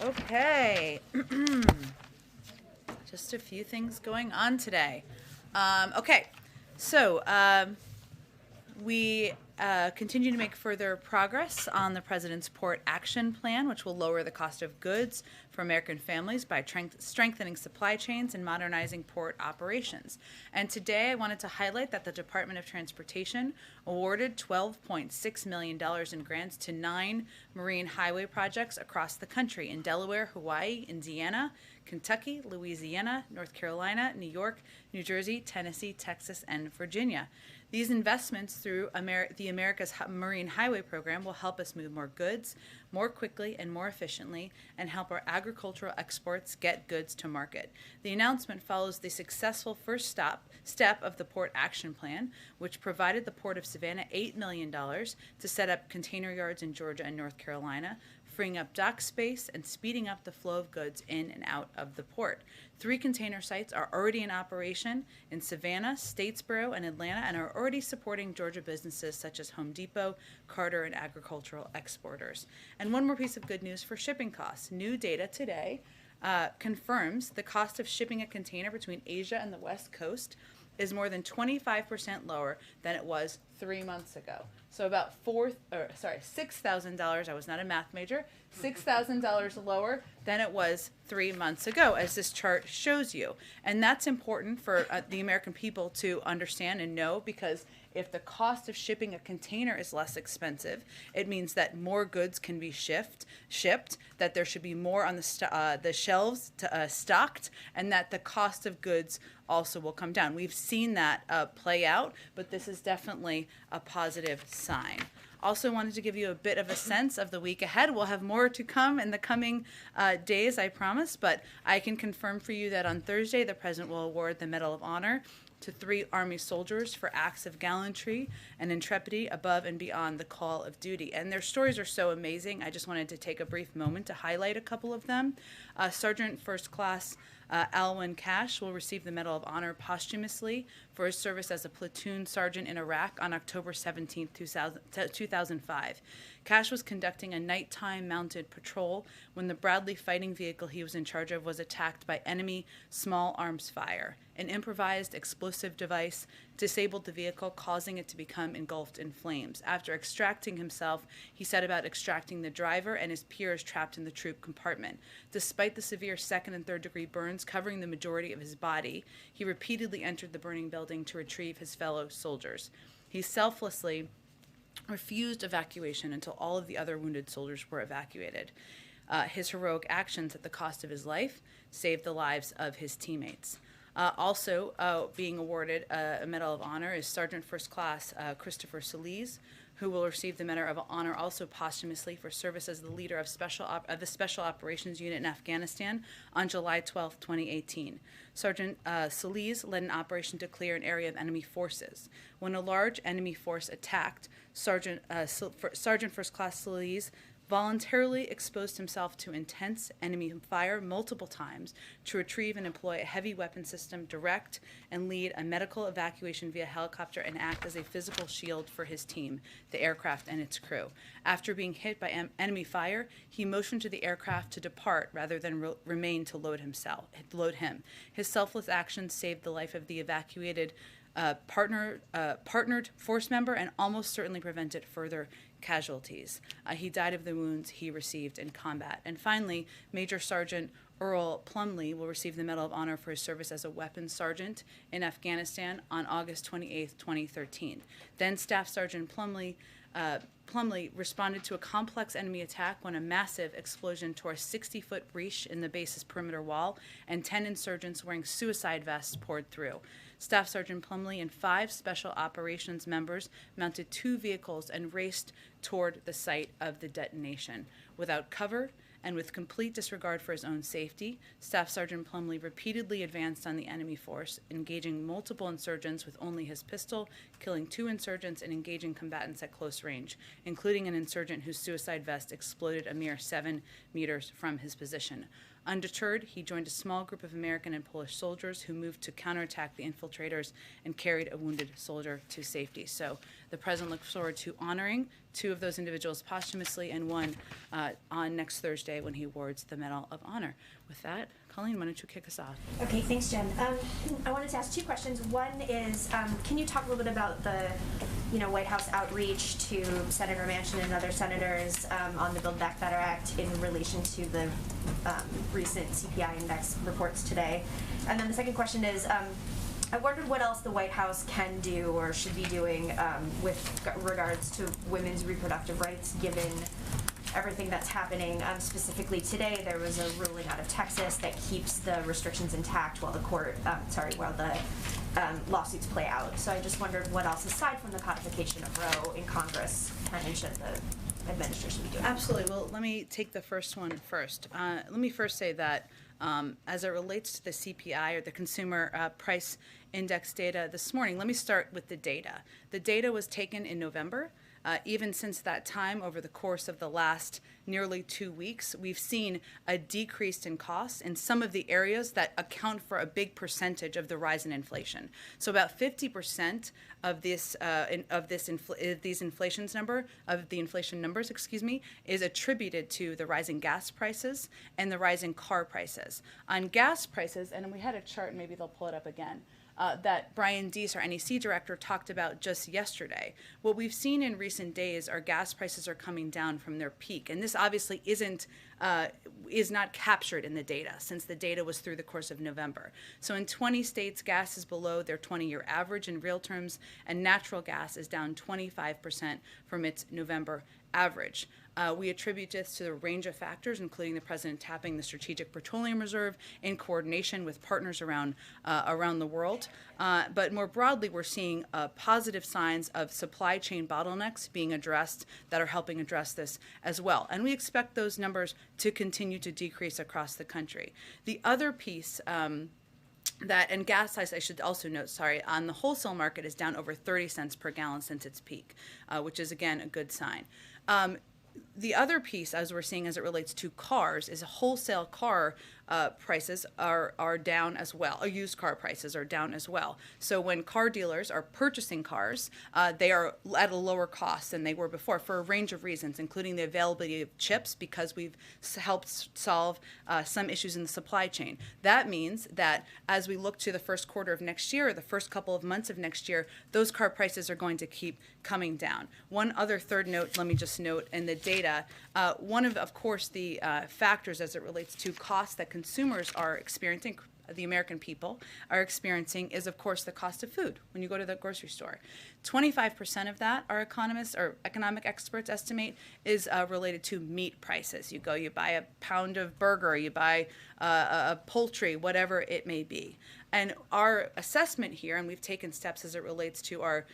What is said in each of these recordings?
Okay. Just a few things going on today. Okay, so we continue to make further progress on the President's Port Action Plan, which will lower the cost of goods for American families by strengthening supply chains and modernizing port operations. And today I wanted to highlight that the Department of Transportation awarded $12.6 million in grants to 9 marine highway projects across the country in Delaware, Hawaii, Indiana, Kentucky, Louisiana, North Carolina, New York, New Jersey, Tennessee, Texas, and Virginia. These investments through the America's Marine Highway Program will help us move more goods more quickly and more efficiently and help our agricultural exports get goods to market. The announcement follows the successful first step of the Port Action Plan, which provided the Port of Savannah $8 million to set up container yards in Georgia and North Carolina, freeing up dock space and speeding up the flow of goods in and out of the port. 3 container sites are already in operation in Savannah, Statesboro, and Atlanta, and are already supporting Georgia businesses such as Home Depot, Carter, and agricultural exporters. And one more piece of good news for shipping costs. New data today confirms the cost of shipping a container between Asia and the West Coast is more than 25% lower than it was 3 months ago. So about $6,000, I was not a math major, $6,000 lower than it was 3 months ago, as this chart shows you. And that's important for the American people to understand and know, because if the cost of shipping a container is less expensive, it means that more goods can be shipped, that there should be more on the shelves stocked, and that the cost of goods also will come down. We've seen that play out, but this is definitely a positive sign. Also wanted to give you a bit of a sense of the week ahead. We'll have more to come in the coming days, I promise, but I can confirm for you that on Thursday, the President will award the Medal of Honor to 3 Army soldiers for acts of gallantry and intrepidity above and beyond the call of duty. And their stories are so amazing. I just wanted to take a brief moment to highlight a couple of them. Sergeant First Class Alwyn Cash will receive the Medal of Honor posthumously for his service as a platoon sergeant in Iraq on October 17, 2005. Cash was conducting a nighttime mounted patrol when the Bradley fighting vehicle he was in charge of was attacked by enemy small arms fire. An improvised explosive device disabled the vehicle, causing it to become engulfed in flames. After extracting himself, he set about extracting the driver and his peers trapped in the troop compartment. Despite the severe 2nd and 3rd degree burns covering the majority of his body, he repeatedly entered the burning building to retrieve his fellow soldiers. He selflessly refused evacuation until all of the other wounded soldiers were evacuated. His heroic actions at the cost of his life saved the lives of his teammates. Also being awarded a Medal of Honor is Sergeant First Class Christopher Solis, who will receive the Medal of Honor also posthumously for service as the leader of the Special Operations Unit in Afghanistan on July 12, 2018. Sergeant Solis led an operation to clear an area of enemy forces. When a large enemy force attacked, Sergeant First Class Solis voluntarily exposed himself to intense enemy fire multiple times to retrieve and employ a heavy weapon system, direct and lead a medical evacuation via helicopter, and act as a physical shield for his team, the aircraft and its crew. After being hit by enemy fire, he motioned to the aircraft to depart rather than remain to load him. His selfless actions saved the life of the evacuated partnered force member and almost certainly prevented further casualties. He died of the wounds he received in combat. And finally, Major Sergeant Earl Plumley will receive the Medal of Honor for his service as a weapons sergeant in Afghanistan on August 28, 2013. Then Staff Sergeant Plumley responded to a complex enemy attack when a massive explosion tore a 60-foot breach in the base's perimeter wall and 10 insurgents wearing suicide vests poured through. Staff Sergeant Plumley and 5 Special Operations members mounted 2 vehicles and raced toward the site of the detonation. Without cover and with complete disregard for his own safety, Staff Sergeant Plumley repeatedly advanced on the enemy force, engaging multiple insurgents with only his pistol, killing 2 insurgents and engaging combatants at close range, including an insurgent whose suicide vest exploded a mere 7 meters from his position. Undeterred, he joined a small group of American and Polish soldiers who moved to counterattack the infiltrators and carried a wounded soldier to safety. So the The president looks forward to honoring 2 of those individuals posthumously and 1 on next Thursday when he awards the Medal of Honor. With that, Colleen, why don't you kick us off? Okay, thanks, Jen. I wanted to ask 2 questions. One is, can you talk a little bit about the, White House outreach to Senator Manchin and other senators on the Build Back Better Act in relation to the recent CPI index reports today? And then the second question is, I wondered what else the White House can do or should be doing with regards to women's reproductive rights, given everything that's happening. Specifically today, there was a ruling out of Texas that keeps the restrictions intact while the lawsuits play out. So I just wondered what else, aside from the codification of Roe in Congress, can and should the administration be doing? Absolutely. Well, let me take the first one first. Let me first say that as it relates to the CPI, or the Consumer Price Index data this morning, let me start with the data. The data was taken in November. Even since that time, over the course of the last nearly 2 weeks, we've seen a decrease in costs in some of the areas that account for a big percentage of the rise in inflation. So about 50% of the inflation numbers, is attributed to the rising gas prices and the rising car prices. On gas prices, and we had a chart, maybe they'll pull it up again, that Brian Deese, our NEC director, talked about just yesterday. What we've seen in recent days are gas prices are coming down from their peak, and this obviously is not captured in the data, since the data was through the course of November. So in 20 states, gas is below their 20-year average in real terms, and natural gas is down 25% from its November average. We attribute this to a range of factors, including the president tapping the Strategic Petroleum Reserve in coordination with partners around the world. But more broadly, we're seeing positive signs of supply chain bottlenecks being addressed that are helping address this as well. And we expect those numbers to continue to decrease across the country. The other piece and gas, I should also note, on the wholesale market is down over 30 cents per gallon since its peak, which is, again, a good sign. The other piece, as we're seeing as it relates to cars, is wholesale car prices are down as well. Or used car prices are down as well. So when car dealers are purchasing cars, they are at a lower cost than they were before for a range of reasons, including the availability of chips, because we've helped solve some issues in the supply chain. That means that as we look to the first quarter of next year, or the first couple of months of next year, those car prices are going to keep coming down. One other third note, let me just note in the data, one of course, the factors as it relates to costs that consumers are experiencing, the American people are experiencing, is of course the cost of food when you go to the grocery store. 25% of that, our economists or economic experts estimate, is related to meat prices. You go, you buy a pound of burger, you buy a poultry, whatever it may be. And our assessment here, and we've taken steps as it relates to our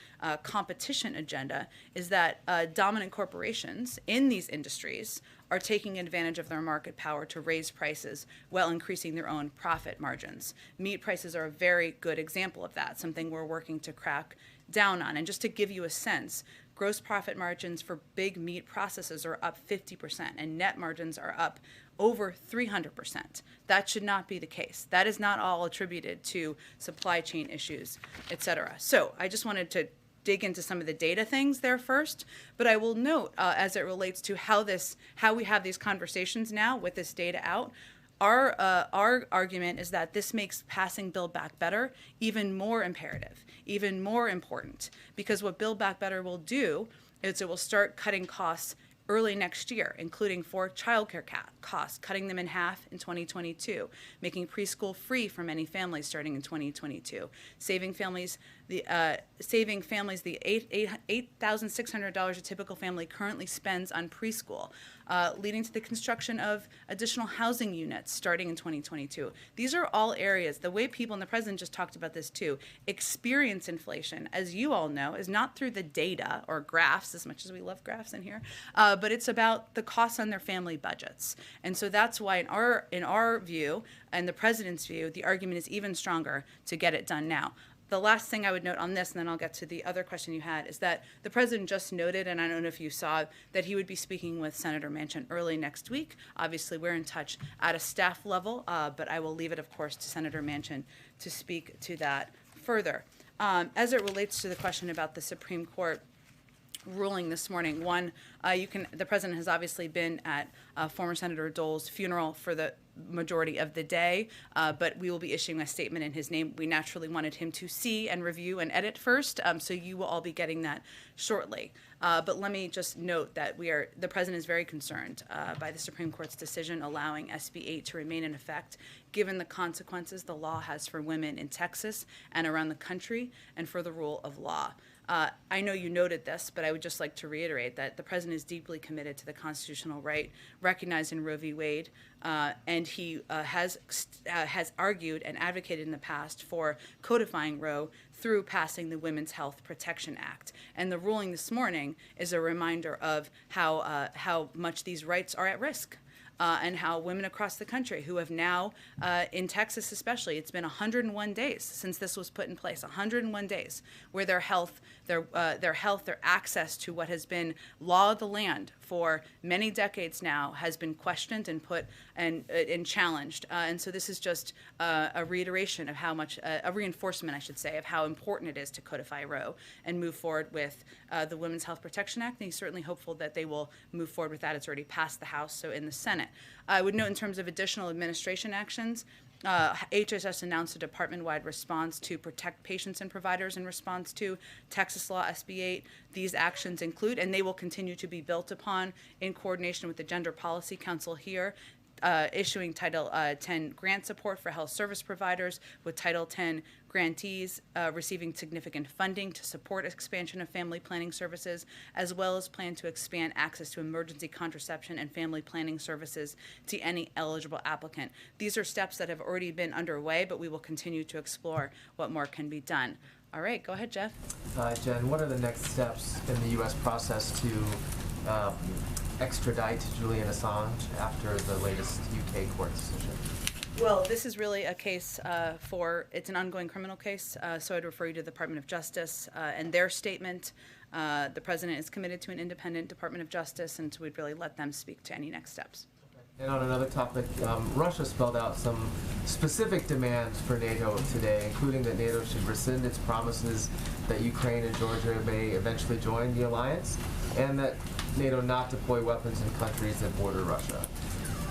competition agenda, is that dominant corporations in these industries are taking advantage of their market power to raise prices while increasing their own profit margins. Meat prices are a very good example of that, something we're working to crack down on. And just to give you a sense, gross profit margins for big meat processors are up 50%, and net margins are up over 300%. That should not be the case. That is not all attributed to supply chain issues, et cetera. So I just wanted to dig into some of the data things there first, but I will note as it relates to how we have these conversations now with this data out, our argument is that this makes passing Build Back Better even more imperative, even more important, because what Build Back Better will do is it will start cutting costs early next year, including for childcare costs, cutting them in half in 2022, making preschool free for many families starting in 2022, saving families the $8,600 a typical family currently spends on preschool, leading to the construction of additional housing units starting in 2022. These are all areas, the way people, and the president just talked about this too, experience inflation, as you all know, is not through the data or graphs, as much as we love graphs in here, but it's about the costs on their family budgets. And so that's why in our view, and the president's view, the argument is even stronger to get it done now. The last thing I would note on this, and then I'll get to the other question you had, is that the president just noted, and I don't know if you saw, that he would be speaking with Senator Manchin early next week. Obviously, we're in touch at a staff level, but I will leave it, of course, to Senator Manchin to speak to that further. As it relates to the question about the Supreme Court, ruling this morning. One, the president has obviously been at former Senator Dole's funeral for the majority of the day, but we will be issuing a statement in his name. We naturally wanted him to see and review and edit first, so you will all be getting that shortly. But let me just note that the president is very concerned by the Supreme Court's decision allowing SB 8 to remain in effect, given the consequences the law has for women in Texas and around the country and for the rule of law. I know you noted this, but I would just like to reiterate that the president is deeply committed to the constitutional right recognized in Roe v. Wade, and he has argued and advocated in the past for codifying Roe through passing the Women's Health Protection Act. And the ruling this morning is a reminder of how much these rights are at risk. And how women across the country who have now, in Texas especially, it's been 101 days since this was put in place, 101 days, where their health, their access to what has been law of the land for many decades now has been questioned and put and challenged. And so this is just a reiteration of how much, a reinforcement, I should say, of how important it is to codify Roe and move forward with the Women's Health Protection Act. And he's certainly hopeful that they will move forward with that. It's already passed the House, so in the Senate. I would note in terms of additional administration actions, HHS announced a department-wide response to protect patients and providers in response to Texas Law SB 8. These actions include, and they will continue to be built upon in coordination with the Gender Policy Council here, issuing Title 10 grant support for health service providers, with Title 10 grantees receiving significant funding to support expansion of family planning services, as well as plan to expand access to emergency contraception and family planning services to any eligible applicant. These are steps that have already been underway, but we will continue to explore what more can be done. All right, go ahead, Jeff. Jen, what are the next steps in the U.S. process to extradite Julian Assange after the latest UK court decision? Well, this is really a case it's an ongoing criminal case, so I'd refer you to the Department of Justice and their statement. The president is committed to an independent Department of Justice, and so we'd really let them speak to any next steps. And on another topic, Russia spelled out some specific demands for NATO today, including that NATO should rescind its promises that Ukraine and Georgia may eventually join the alliance, and that NATO not deploy weapons in countries that border Russia.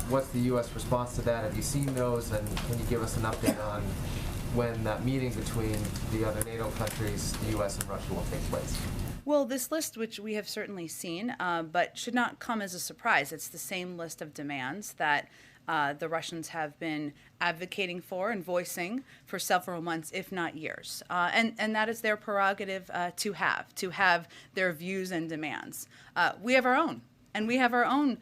What's the U.S. response to that? Have you seen those, and can you give us an update on when that meeting between the other NATO countries, the U.S. and Russia, will take place? Well, this list, which we have certainly seen, but should not come as a surprise. It's the same list of demands that the Russians have been advocating for and voicing for several months, if not years. And that is their prerogative to have their views and demands. We have our own. And we have our own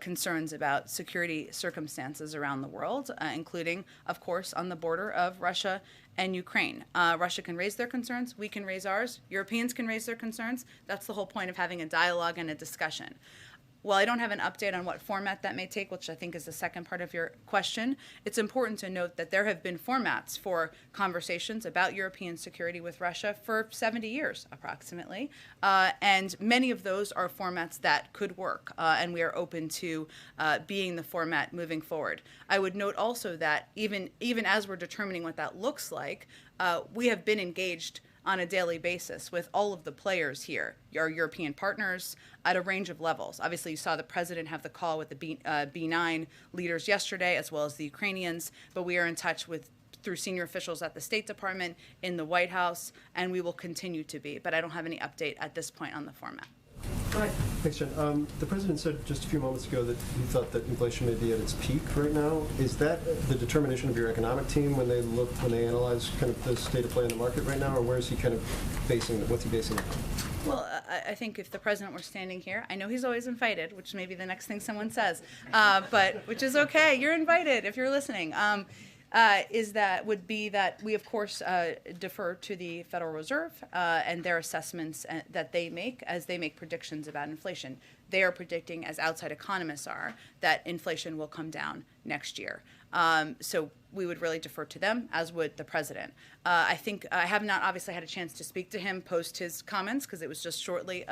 concerns about security circumstances around the world, including, of course, on the border of Russia and Ukraine. Russia can raise their concerns. We can raise ours. Europeans can raise their concerns. That's the whole point of having a dialogue and a discussion. While I don't have an update on what format that may take, which I think is the second part of your question, it's important to note that there have been formats for conversations about European security with Russia for 70 years, approximately, and many of those are formats that could work, and we are open to being the format moving forward. I would note also that even as we're determining what that looks like, we have been engaged on a daily basis with all of the players here, our European partners, at a range of levels. Obviously, you saw the president have the call with the B9 leaders yesterday, as well as the Ukrainians, but we are in touch through senior officials at the State Department, in the White House, and we will continue to be. But I don't have any update at this point on the format. Thanks, Jen. The president said just a few moments ago that he thought that inflation may be at its peak right now. Is that the determination of your economic team when they analyze kind of the state of play in the market right now, or where is he kind of what's he basing it on? Well, I think if the president were standing here, I know he's always invited, which may be the next thing someone says, but which is okay. You're invited if you're listening. Would be that we, of course, defer to the Federal Reserve and their assessments that they make as they make predictions about inflation. They are predicting, as outside economists are, that inflation will come down next year. So we would really defer to them, as would the president. I think I have not obviously had a chance to speak to him post his comments because it was just shortly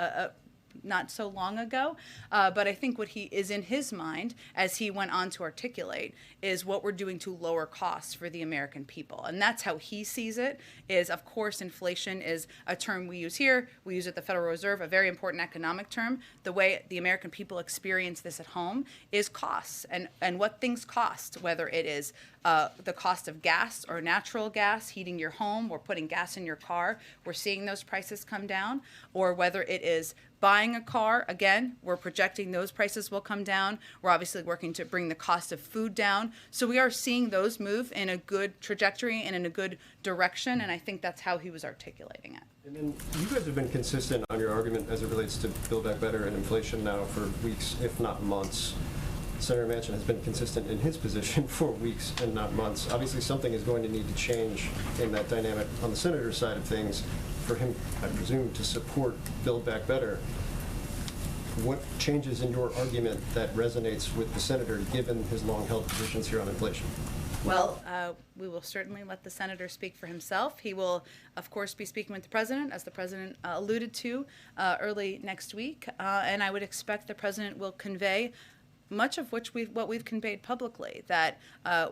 not so long ago. But I think what he is in his mind, as he went on to articulate, is what we're doing to lower costs for the American people. And that's how he sees it, is, of course, inflation is a term we use here. We use it at the Federal Reserve, a very important economic term. The way the American people experience this at home is costs and what things cost, whether it is the cost of gas or natural gas, heating your home or putting gas in your car. We're seeing those prices come down. Or whether it is buying a car, again, we're projecting those prices will come down. We're obviously working to bring the cost of food down. So we are seeing those move in a good trajectory and in a good direction, and I think that's how he was articulating it. And then you guys have been consistent on your argument as it relates to Build Back Better and inflation now for weeks, if not months. Senator Manchin has been consistent in his position for weeks and not months. Obviously, something is going to need to change in that dynamic on the senator's side of things for him, I presume, to support Build Back Better. What changes in your argument that resonates with the senator, given his long-held positions here on inflation? Well, we will certainly let the senator speak for himself. He will, of course, be speaking with the president, as the president alluded to early next week, and I would expect the president will convey much of what we've conveyed publicly, that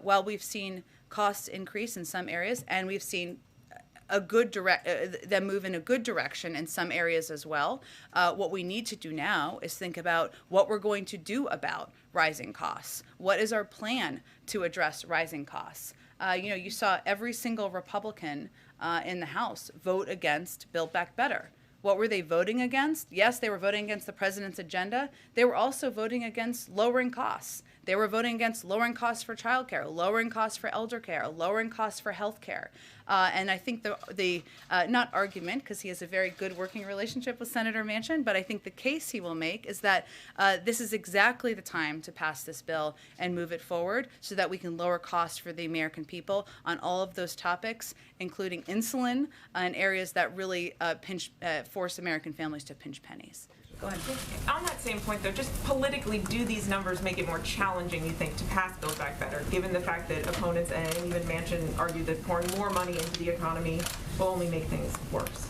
while we've seen costs increase in some areas, and we've seen them move in a good direction in some areas as well. What we need to do now is think about what we're going to do about rising costs. What is our plan to address rising costs? You saw every single Republican in the House vote against Build Back Better. What were they voting against? Yes, they were voting against the president's agenda. They were also voting against lowering costs. They were voting against lowering costs for childcare, lowering costs for elder care, lowering costs for health care. And I think the not argument, because he has a very good working relationship with Senator Manchin, but I think the case he will make is that this is exactly the time to pass this bill and move it forward so that we can lower costs for the American people on all of those topics, including insulin and areas that really force American families to pinch pennies. Go ahead. On that same point, though, just politically, do these numbers make it more challenging, you think, to pass Build Back Better, given the fact that opponents and even Manchin argued that pouring more money into the economy will only make things worse?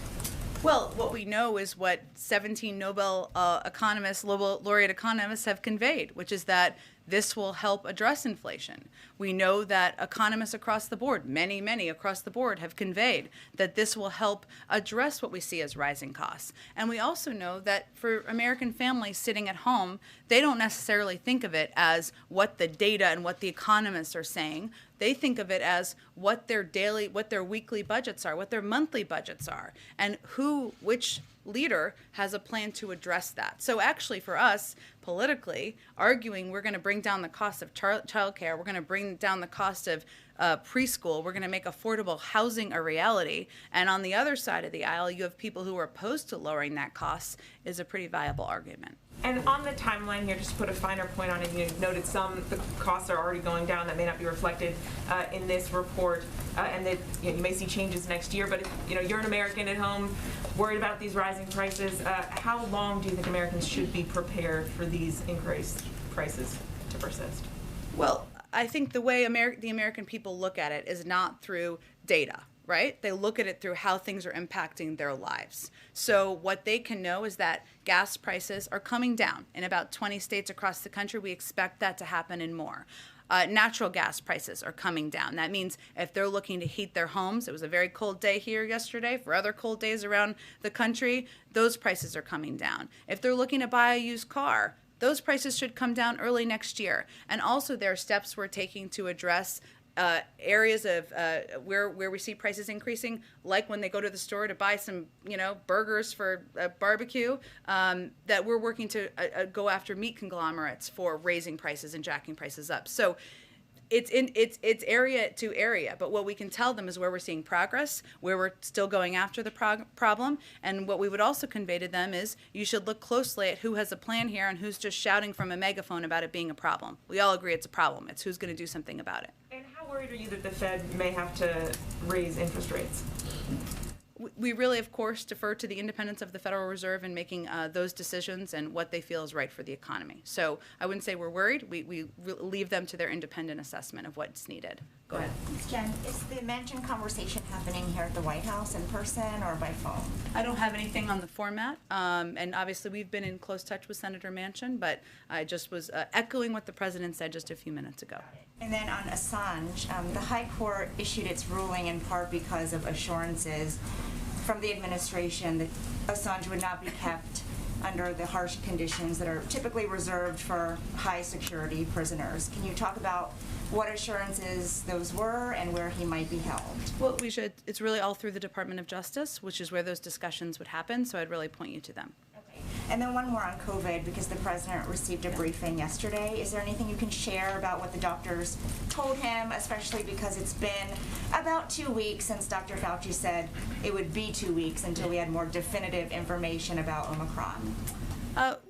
Well, what we know is what 17 Nobel laureate economists have conveyed, which is that this will help address inflation. We know that economists across the board, many across the board, have conveyed that this will help address what we see as rising costs. And we also know that for American families sitting at home, they don't necessarily think of it as what the data and what the economists are saying. They think of it as what their weekly budgets are, what their monthly budgets are, and which leader has a plan to address that. So actually for us, politically, arguing we're going to bring down the cost of childcare, we're going to bring down the cost of preschool, we're going to make affordable housing a reality, and on the other side of the aisle, you have people who are opposed to lowering that cost, is a pretty viable argument. And on the timeline here, just to put a finer point on it, you noted the costs are already going down that may not be reflected in this report, and that you may see changes next year. But if you're an American at home worried about these rising prices, how long do you think Americans should be prepared for these increased prices to persist? Well, I think the way the American people look at it is not through data. Right? They look at it through how things are impacting their lives. So what they can know is that gas prices are coming down. In about 20 states across the country, we expect that to happen in more. Natural gas prices are coming down. That means if they're looking to heat their homes, it was a very cold day here yesterday, for other cold days around the country, those prices are coming down. If they're looking to buy a used car, those prices should come down early next year. And also there are steps we're taking to address areas of where we see prices increasing, like when they go to the store to buy some, burgers for a barbecue, that we're working to go after meat conglomerates for raising prices and jacking prices up. So it's area to area, but what we can tell them is where we're seeing progress, where we're still going after the problem, and what we would also convey to them is you should look closely at who has a plan here and who's just shouting from a megaphone about it being a problem. We all agree it's a problem. It's who's going to do something about it. And how worried are you that the Fed may have to raise interest rates? We really, of course, defer to the independence of the Federal Reserve in making those decisions and what they feel is right for the economy. So I wouldn't say we're worried. We leave them to their independent assessment of what's needed. Go ahead. Jen, is the mentioned conversation happening here at the White House in person or by phone? I don't have anything on the format, and obviously we've been in close touch with Senator Manchin, but I just was echoing what the president said just a few minutes ago. And then on Assange, the High Court issued its ruling in part because of assurances from the administration that Assange would not be kept under the harsh conditions that are typically reserved for high security prisoners. Can you talk about what assurances those were and where he might be held? Well, it's really all through the Department of Justice, which is where those discussions would happen, so I'd really point you to them. Okay. And then one more on COVID, because the president received a briefing yesterday. Is there anything you can share about what the doctors told him, especially because it's been about 2 weeks since Dr. Fauci said it would be 2 weeks until we had more definitive information about Omicron?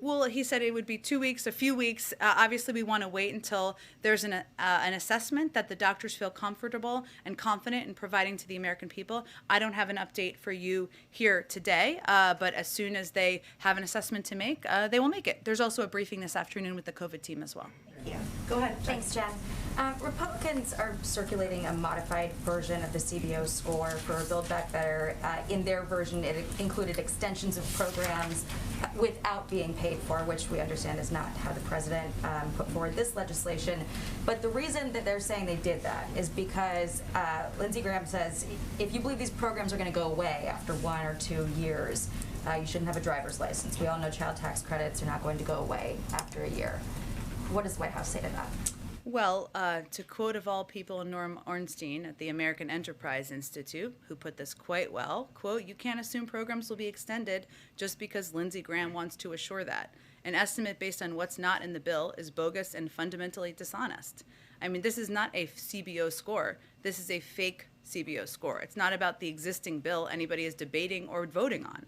Well, he said it would be 2 weeks, a few weeks. Obviously, we want to wait until there's an assessment that the doctors feel comfortable and confident in providing to the American people. I don't have an update for you here today, but as soon as they have an assessment to make, they will make it. There's also a briefing this afternoon with the COVID team as well. Thank you. Go ahead. Thanks, Jen. Republicans are circulating a modified version of the CBO score for Build Back Better. In their version, it included extensions of programs without being paid for, which we understand is not how the president put forward this legislation. But the reason that they're saying they did that is because Lindsey Graham says if you believe these programs are going to go away after 1 or 2 years, you shouldn't have a driver's license. We all know child tax credits are not going to go away after a year. What does the White House say to that? Well, to quote of all people Norm Ornstein at the American Enterprise Institute, who put this quite well, quote, "You can't assume programs will be extended just because Lindsey Graham wants to assure that. An estimate based on what's not in the bill is bogus and fundamentally dishonest." I mean, this is not a CBO score. This is a fake CBO score. It's not about the existing bill anybody is debating or voting on.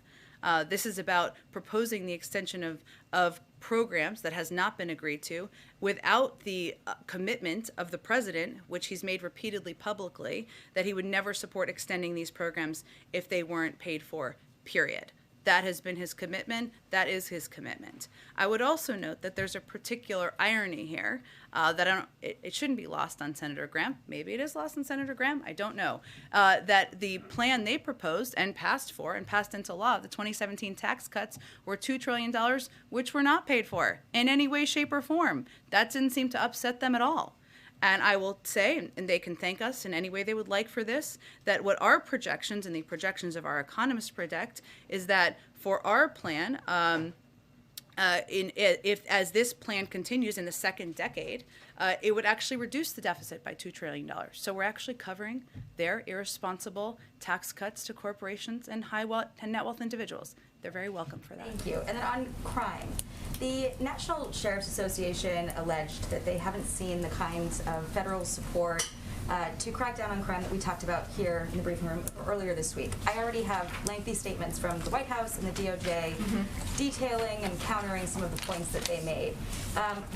This is about proposing the extension of programs that has not been agreed to without the commitment of the president, which he's made repeatedly publicly, that he would never support extending these programs if they weren't paid for, period. That has been his commitment. That is his commitment. I would also note that there's a particular irony here that it shouldn't be lost on Senator Graham. Maybe it is lost on Senator Graham. I don't know. That the plan they proposed and passed into law, the 2017 tax cuts, were $2 trillion, which were not paid for in any way, shape, or form. That didn't seem to upset them at all. And I will say, and they can thank us in any way they would like for this, that what our projections and the projections of our economists predict is that for our plan, if as this plan continues in the second decade, it would actually reduce the deficit by $2 trillion. So we're actually covering their irresponsible tax cuts to corporations and net wealth individuals. They're very welcome for that. Thank you. And then on crime, the National Sheriff's Association alleged that they haven't seen the kinds of federal support to crack down on crime that we talked about here in the briefing room earlier this week. I already have lengthy statements from the White House and the DOJ detailing and countering some of the points that they made.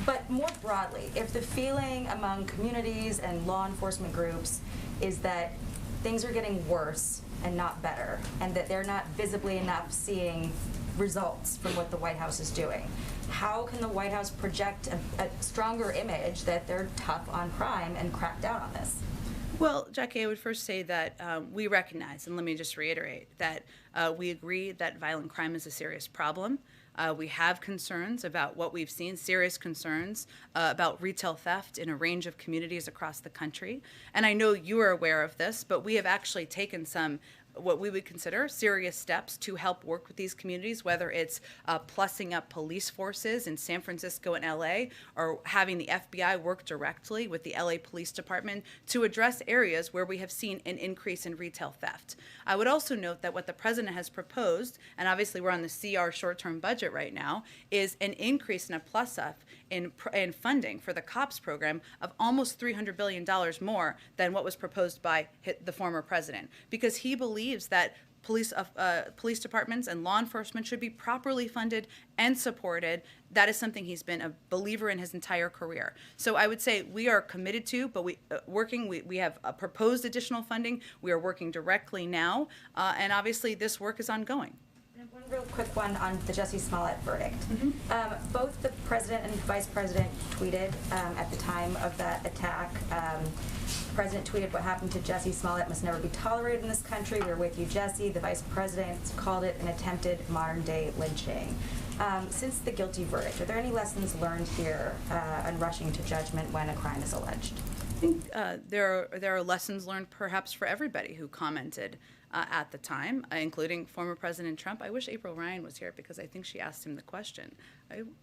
But more broadly, if the feeling among communities and law enforcement groups is that things are getting worse and not better, and that they're not visibly enough seeing results from what the White House is doing, how can the White House project a stronger image that they're tough on crime and crack down on this? Well, Jackie, I would first say that we recognize, and let me just reiterate, that we agree that violent crime is a serious problem. We have concerns about what we've seen, serious concerns about retail theft in a range of communities across the country. And I know you are aware of this, but we have actually taken some what we would consider serious steps to help work with these communities, whether it's plussing up police forces in San Francisco and LA, or having the FBI work directly with the LA Police Department to address areas where we have seen an increase in retail theft. I would also note that what the president has proposed, and obviously we're on the CR short-term budget right now, is an increase in a plus-up in funding for the COPS program of almost $300 billion more than what was proposed by the former president, because he believes that police departments and law enforcement should be properly funded and supported. That is something he's been a believer in his entire career. So I would say we are committed to, but we have proposed additional funding. We are working directly now, and obviously this work is ongoing. And one real quick one on the Jussie Smollett verdict. Both the president and vice president tweeted at the time of that attack. The president tweeted, "What happened to Jussie Smollett must never be tolerated in this country. We're with you, Jussie." The vice president called it an attempted modern-day lynching. Since the guilty verdict, are there any lessons learned here on rushing to judgment when a crime is alleged? I think there are lessons learned perhaps for everybody who commented at the time, including former President Trump. I wish April Ryan was here because I think she asked him the question.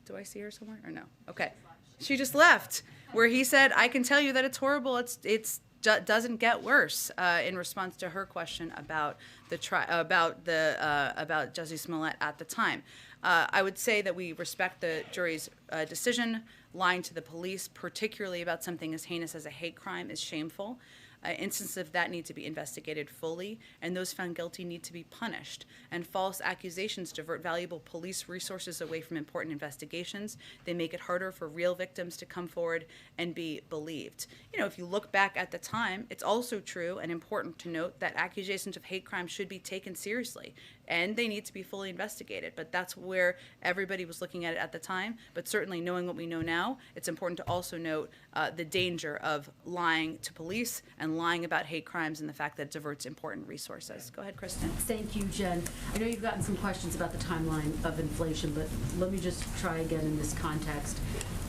Do I see her somewhere or no? Okay. She just left, where he said, "I can tell you that it's horrible. It's doesn't get worse," in response to her question about about Jussie Smollett at the time. I would say that we respect the jury's decision. Lying to the police, particularly about something as heinous as a hate crime, is shameful. Instances of that need to be investigated fully, and those found guilty need to be punished. And false accusations divert valuable police resources away from important investigations. They make it harder for real victims to come forward and be believed. You know, if you look back at the time, it's also true and important to note that accusations of hate crime should be taken seriously, and they need to be fully investigated. But that's where everybody was looking at it at the time. But certainly knowing what we know now, it's important to also note the danger of lying to police and lying about hate crimes and the fact that it diverts important resources. Go ahead, Kristen. Thank you, Jen. I know you've gotten some questions about the timeline of inflation, but let me just try again in this context.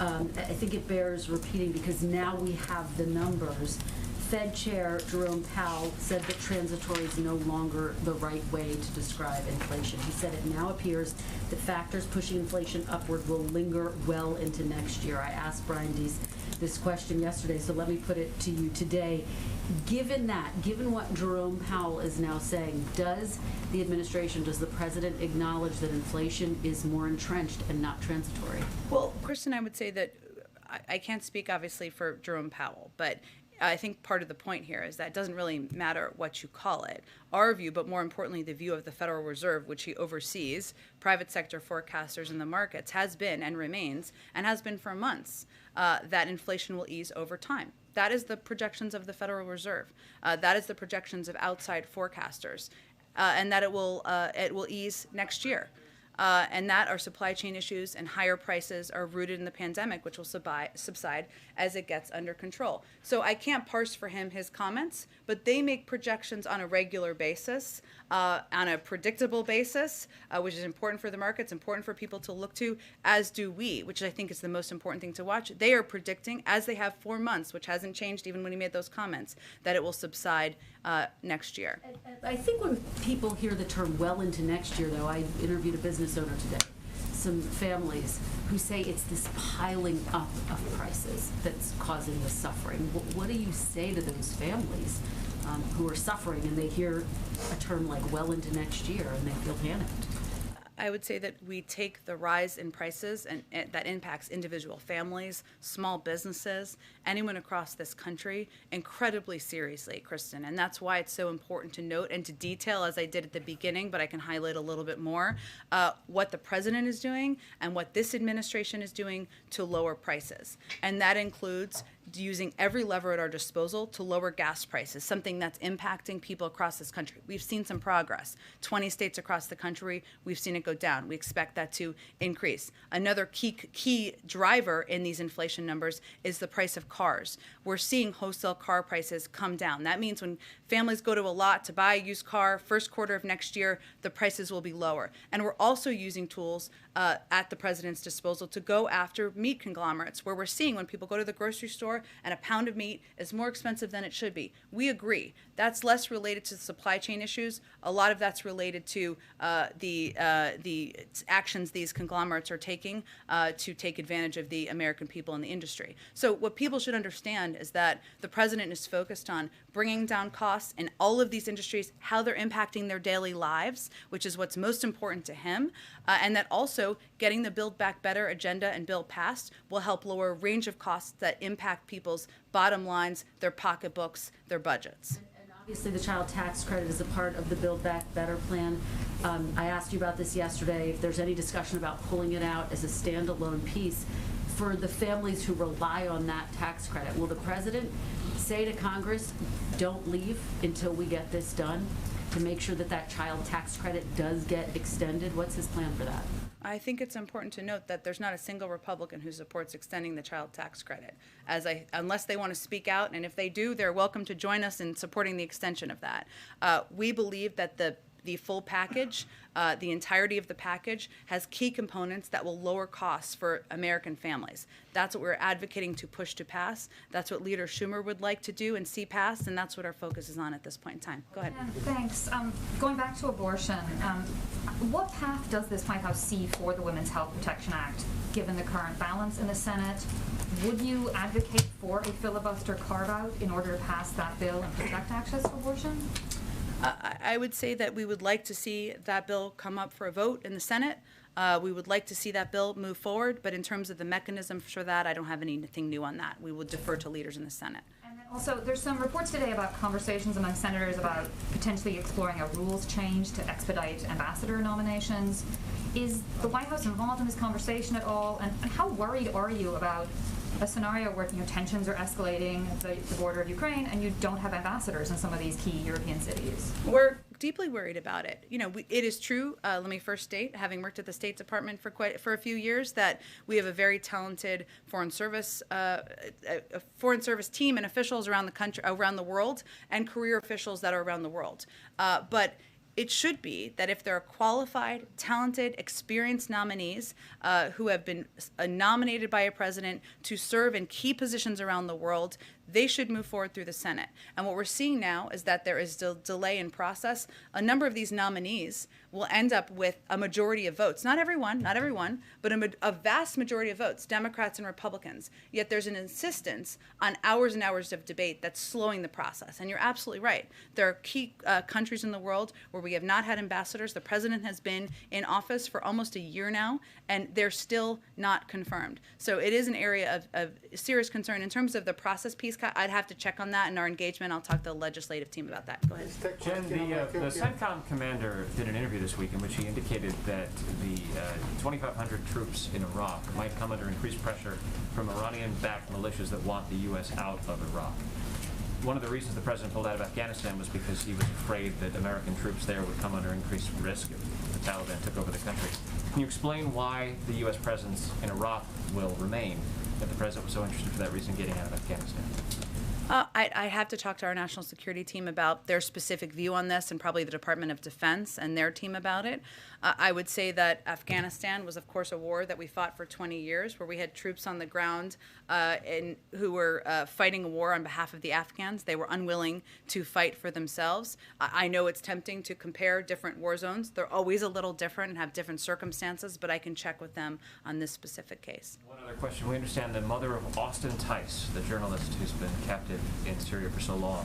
I think it bears repeating because now we have the numbers. Fed Chair Jerome Powell said that transitory is no longer the right way to describe inflation. He said it now appears that factors pushing inflation upward will linger well into next year. I asked Brian Deese this question yesterday, so let me put it to you today. Given what Jerome Powell is now saying, does the administration, does the president acknowledge that inflation is more entrenched and not transitory? Well, Kristen, I would say that I can't speak obviously for Jerome Powell, but I think part of the point here is that it doesn't really matter what you call it. Our view, but more importantly, the view of the Federal Reserve, which he oversees, private sector forecasters in the markets, has been and remains, and has been for months, that inflation will ease over time. That is the projections of the Federal Reserve. That is the projections of outside forecasters, and that it will ease next year. And that our supply chain issues and higher prices are rooted in the pandemic, which will subside as it gets under control. So I can't parse for him his comments, but they make projections on a regular basis, on a predictable basis, which is important for the markets, important for people to look to, as do we, which I think is the most important thing to watch. They are predicting, as they have 4 months, which hasn't changed even when he made those comments, that it will subside next year. I think when people hear the term well into next year, though, I interviewed a business owner today, some families who say it's this piling up of prices that's causing the suffering. What do you say to those families who are suffering and they hear a term like well into next year and they feel panicked? I would say that we take the rise in prices and that impacts individual families, small businesses, anyone across this country incredibly seriously, Kristen. And that's why it's so important to note and to detail, as I did at the beginning, but I can highlight a little bit more, what the president is doing and what this administration is doing to lower prices. And that includes using every lever at our disposal to lower gas prices, something that's impacting people across this country. We've seen some progress. 20 states across the country, we've seen it go down. We expect that to increase. Another key driver in these inflation numbers is the price of cars. We're seeing wholesale car prices come down. That means when families go to a lot to buy a used car, first quarter of next year, the prices will be lower. And we're also using tools at the president's disposal to go after meat conglomerates, where we're seeing when people go to the grocery store and a pound of meat is more expensive than it should be. We agree. That's less related to supply chain issues. A lot of that's related to the actions these conglomerates are taking to take advantage of the American people and the industry. So what people should understand is that the president is focused on bringing down costs in all of these industries, how they're impacting their daily lives, which is what's most important to him, and that also getting the Build Back Better agenda and bill passed will help lower a range of costs that impact people's bottom lines, their pocketbooks, their budgets. Obviously, the child tax credit is a part of the Build Back Better plan. I asked you about this yesterday, if there's any discussion about pulling it out as a standalone piece for the families who rely on that tax credit. Will the president say to Congress, don't leave until we get this done? to make sure that that child tax credit does get extended? What's his plan for that? I think it's important to note that there's not a single Republican who supports extending the child tax credit, unless they want to speak out, and if they do, they're welcome to join us in supporting the extension of that. We believe that the full package, the entirety of the package, has key components that will lower costs for American families. That's what we're advocating to push to pass. That's what Leader Schumer would like to do and see passed, and that's what our focus is on at this point in time. Go ahead. Thanks. Going back to abortion, what path does this White House see for the Women's Health Protection Act, given the current balance in the Senate? Would you advocate for a filibuster carve-out in order to pass that bill and protect access to abortion? I would say that we would like to see that bill come up for a vote in the Senate. We would like to see that bill move forward, but in terms of the mechanism for that, I don't have anything new on that. We will defer to leaders in the Senate. And then also, there's some reports today about conversations among senators about potentially exploring a rules change to expedite ambassador nominations. Is the White House involved in this conversation at all? And how worried are you about a scenario where tensions are escalating at the border of Ukraine and you don't have ambassadors in some of these key European cities? We're deeply worried about it. It is true. Let me first state, having worked at the State Department for a few years, that we have a very talented foreign service team and officials around the country, around the world, and career officials that are around the world. But it should be that if there are qualified, talented, experienced nominees who have been nominated by a president to serve in key positions around the world, they should move forward through the Senate. And what we're seeing now is that there is a delay in process. A number of these nominees will end up with a majority of votes. Not everyone, but a vast majority of votes, Democrats and Republicans. Yet there's an insistence on hours and hours of debate that's slowing the process. And you're absolutely right. There are key countries in the world where we have not had ambassadors. The president has been in office for almost a year now, and they're still not confirmed. So it is an area of serious concern. In terms of the process piece, I'd have to check on that in our engagement. I'll talk to the legislative team about that. Go ahead. Jen, the CENTCOM commander did an interview this week in which he indicated that the 2,500 troops in Iraq might come under increased pressure from Iranian-backed militias that want the U.S. out of Iraq. One of the reasons the president pulled out of Afghanistan was because he was afraid that American troops there would come under increased risk if the Taliban took over the country. Can you explain why the U.S. presence in Iraq will remain, if the president was so interested for that reason getting out of Afghanistan? I have to talk to our national security team about their specific view on this, and probably the Department of Defense and their team about it. I would say that Afghanistan was, of course, a war that we fought for 20 years, where we had troops on the ground who were fighting a war on behalf of the Afghans. They were unwilling to fight for themselves. I know it's tempting to compare different war zones. They're always a little different and have different circumstances, but I can check with them on this specific case. One other question. We understand the mother of Austin Tice, the journalist who's been captive in Syria for so long,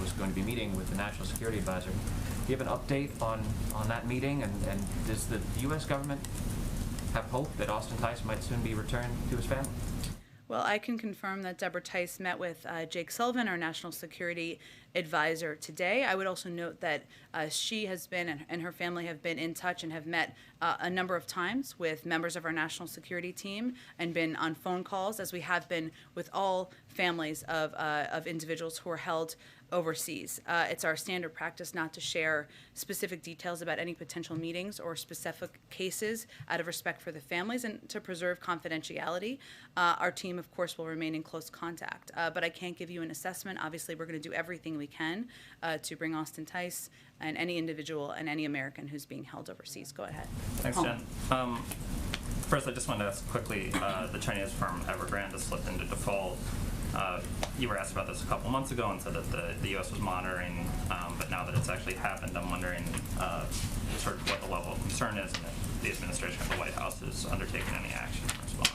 was going to be meeting with the National Security Advisor. Do you have an update on that meeting, and does the U.S. government have hope that Austin Tice might soon be returned to his family? Well, I can confirm that Deborah Tice met with Jake Sullivan, our national security advisor, today. I would also note that she has been and her family have been in touch and have met a number of times with members of our national security team and been on phone calls, as we have been with all families of individuals who are held overseas. It's our standard practice not to share specific details about any potential meetings or specific cases out of respect for the families and to preserve confidentiality. Our team, of course, will remain in close contact, but I can't give you an assessment. Obviously, we're going to do everything we can to bring Austin Tice and any individual and any American who's being held overseas. Go ahead. Thanks, Jen. First, I just wanted to ask quickly, the Chinese firm Evergrande has slipped into default. You were asked about this a couple months ago and said that the U.S. was monitoring, but now that it's actually happened, I'm wondering sort of what the level of concern is and if the administration of the White House is undertaking any action in response.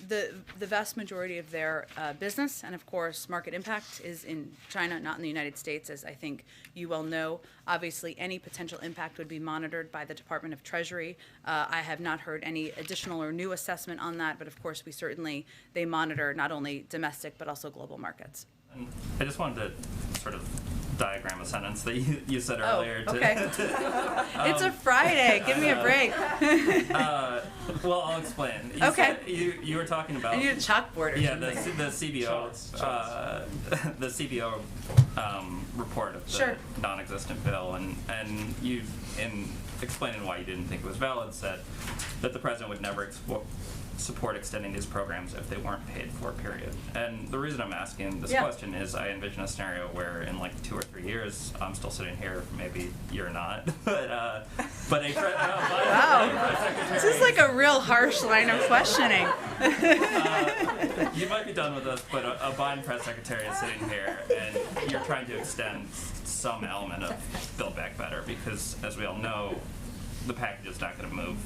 The vast majority of their business and, of course, market impact is in China, not in the United States, as I think you well know. Obviously, any potential impact would be monitored by the Department of Treasury. I have not heard any additional or new assessment on that, but, of course, they monitor not only domestic but also global markets. And I just wanted to sort of diagram a sentence that you said earlier. Okay. It's a Friday. Give me a break. Well, I'll explain. Okay. You were talking about. I need a chalkboard or Yeah, something. the CBO, the CBO report of the Sure. non-existent bill, and you, in explaining why you didn't think it was valid, said that the president would never support extending these programs if they weren't paid for, period. And the reason I'm asking this question is I envision a scenario where in like 2 or 3 years, I'm still sitting here, maybe you're not, but a Wow. This is like a real harsh line of questioning. you might be done with us, but a Biden press secretary is sitting here, and you're trying to extend some element of Build Back Better, because as we all know, the package is not going to move,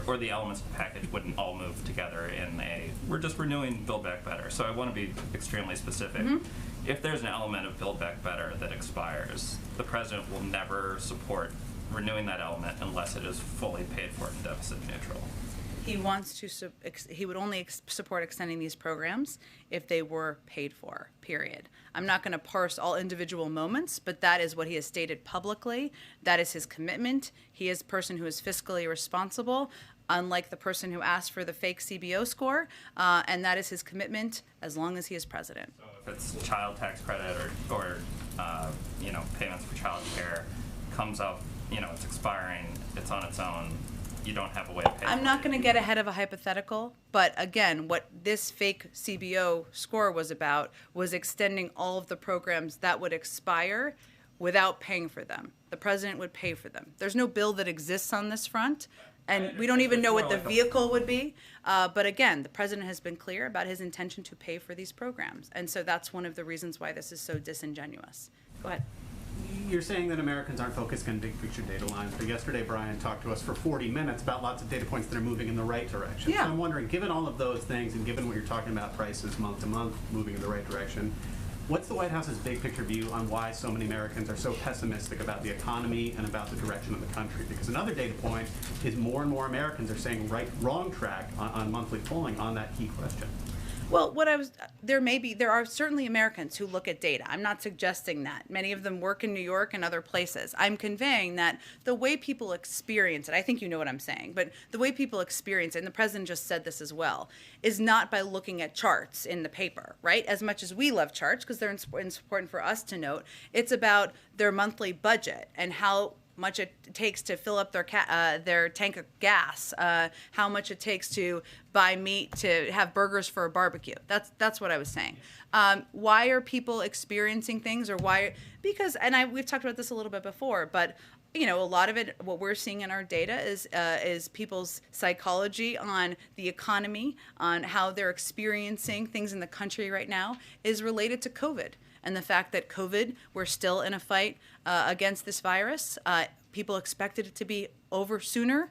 or the elements of the package wouldn't all move together in we're just renewing Build Back Better. So I want to be extremely specific. If there's an element of Build Back Better that expires, the president will never support renewing that element unless it is fully paid for and deficit neutral. He wants to, he would only support extending these programs if they were paid for, period. I'm not going to parse all individual moments, but that is what he has stated publicly. That is his commitment. He is a person who is fiscally responsible, unlike the person who asked for the fake CBO score, and that is his commitment as long as he is president. So if it's child tax credit or payments for child care comes up, it's expiring, it's on its own, you don't have a way to pay. I'm not going to get ahead of a hypothetical, but again, what this fake CBO score was about was extending all of the programs that would expire without paying for them. The president would pay for them. There's no bill that exists on this front, and we don't even know what the vehicle would be. But again, the president has been clear about his intention to pay for these programs, and so that's one of the reasons why this is so disingenuous. Go ahead. You're saying that Americans aren't focused on big picture data lines, but yesterday Brian talked to us for 40 minutes about lots of data points that are moving in the right direction. Yeah. So I'm wondering, given all of those things and given what you're talking about, prices month to month moving in the right direction, what's the White House's big picture view on why so many Americans are so pessimistic about the economy and about the direction of the country? Because another data point is more and more Americans are saying wrong track on monthly polling on that key question. Well, there are certainly Americans who look at data. I'm not suggesting that. Many of them work in New York and other places. I'm conveying that the way people experience it, I think you know what I'm saying, but the way people experience it, and the president just said this as well, is not by looking at charts in the paper, right? As much as we love charts, because they're important for us to note, it's about their monthly budget and how much it takes to fill up their tank of gas, how much it takes to buy meat to have burgers for a barbecue. That's what I was saying. Why are people experiencing things, or why? Because, and we've talked about this a little bit before, but a lot of it, what we're seeing in our data is people's psychology on the economy, on how they're experiencing things in the country right now, is related to COVID. And the fact that COVID, we're still in a fight against this virus. People expected it to be over sooner.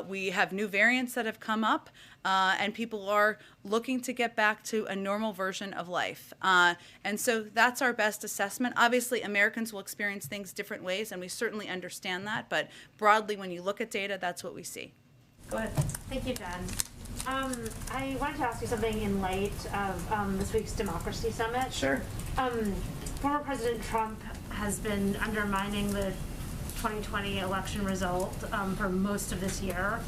We have new variants that have come up, and people are looking to get back to a normal version of life. And so that's our best assessment. Obviously, Americans will experience things different ways, and we certainly understand that. But broadly, when you look at data, that's what we see. Go ahead. Thank you, Jen. I wanted to ask you something in light of this week's Democracy Summit. Sure. Former President Trump has been undermining the 2020 election result for most of this year.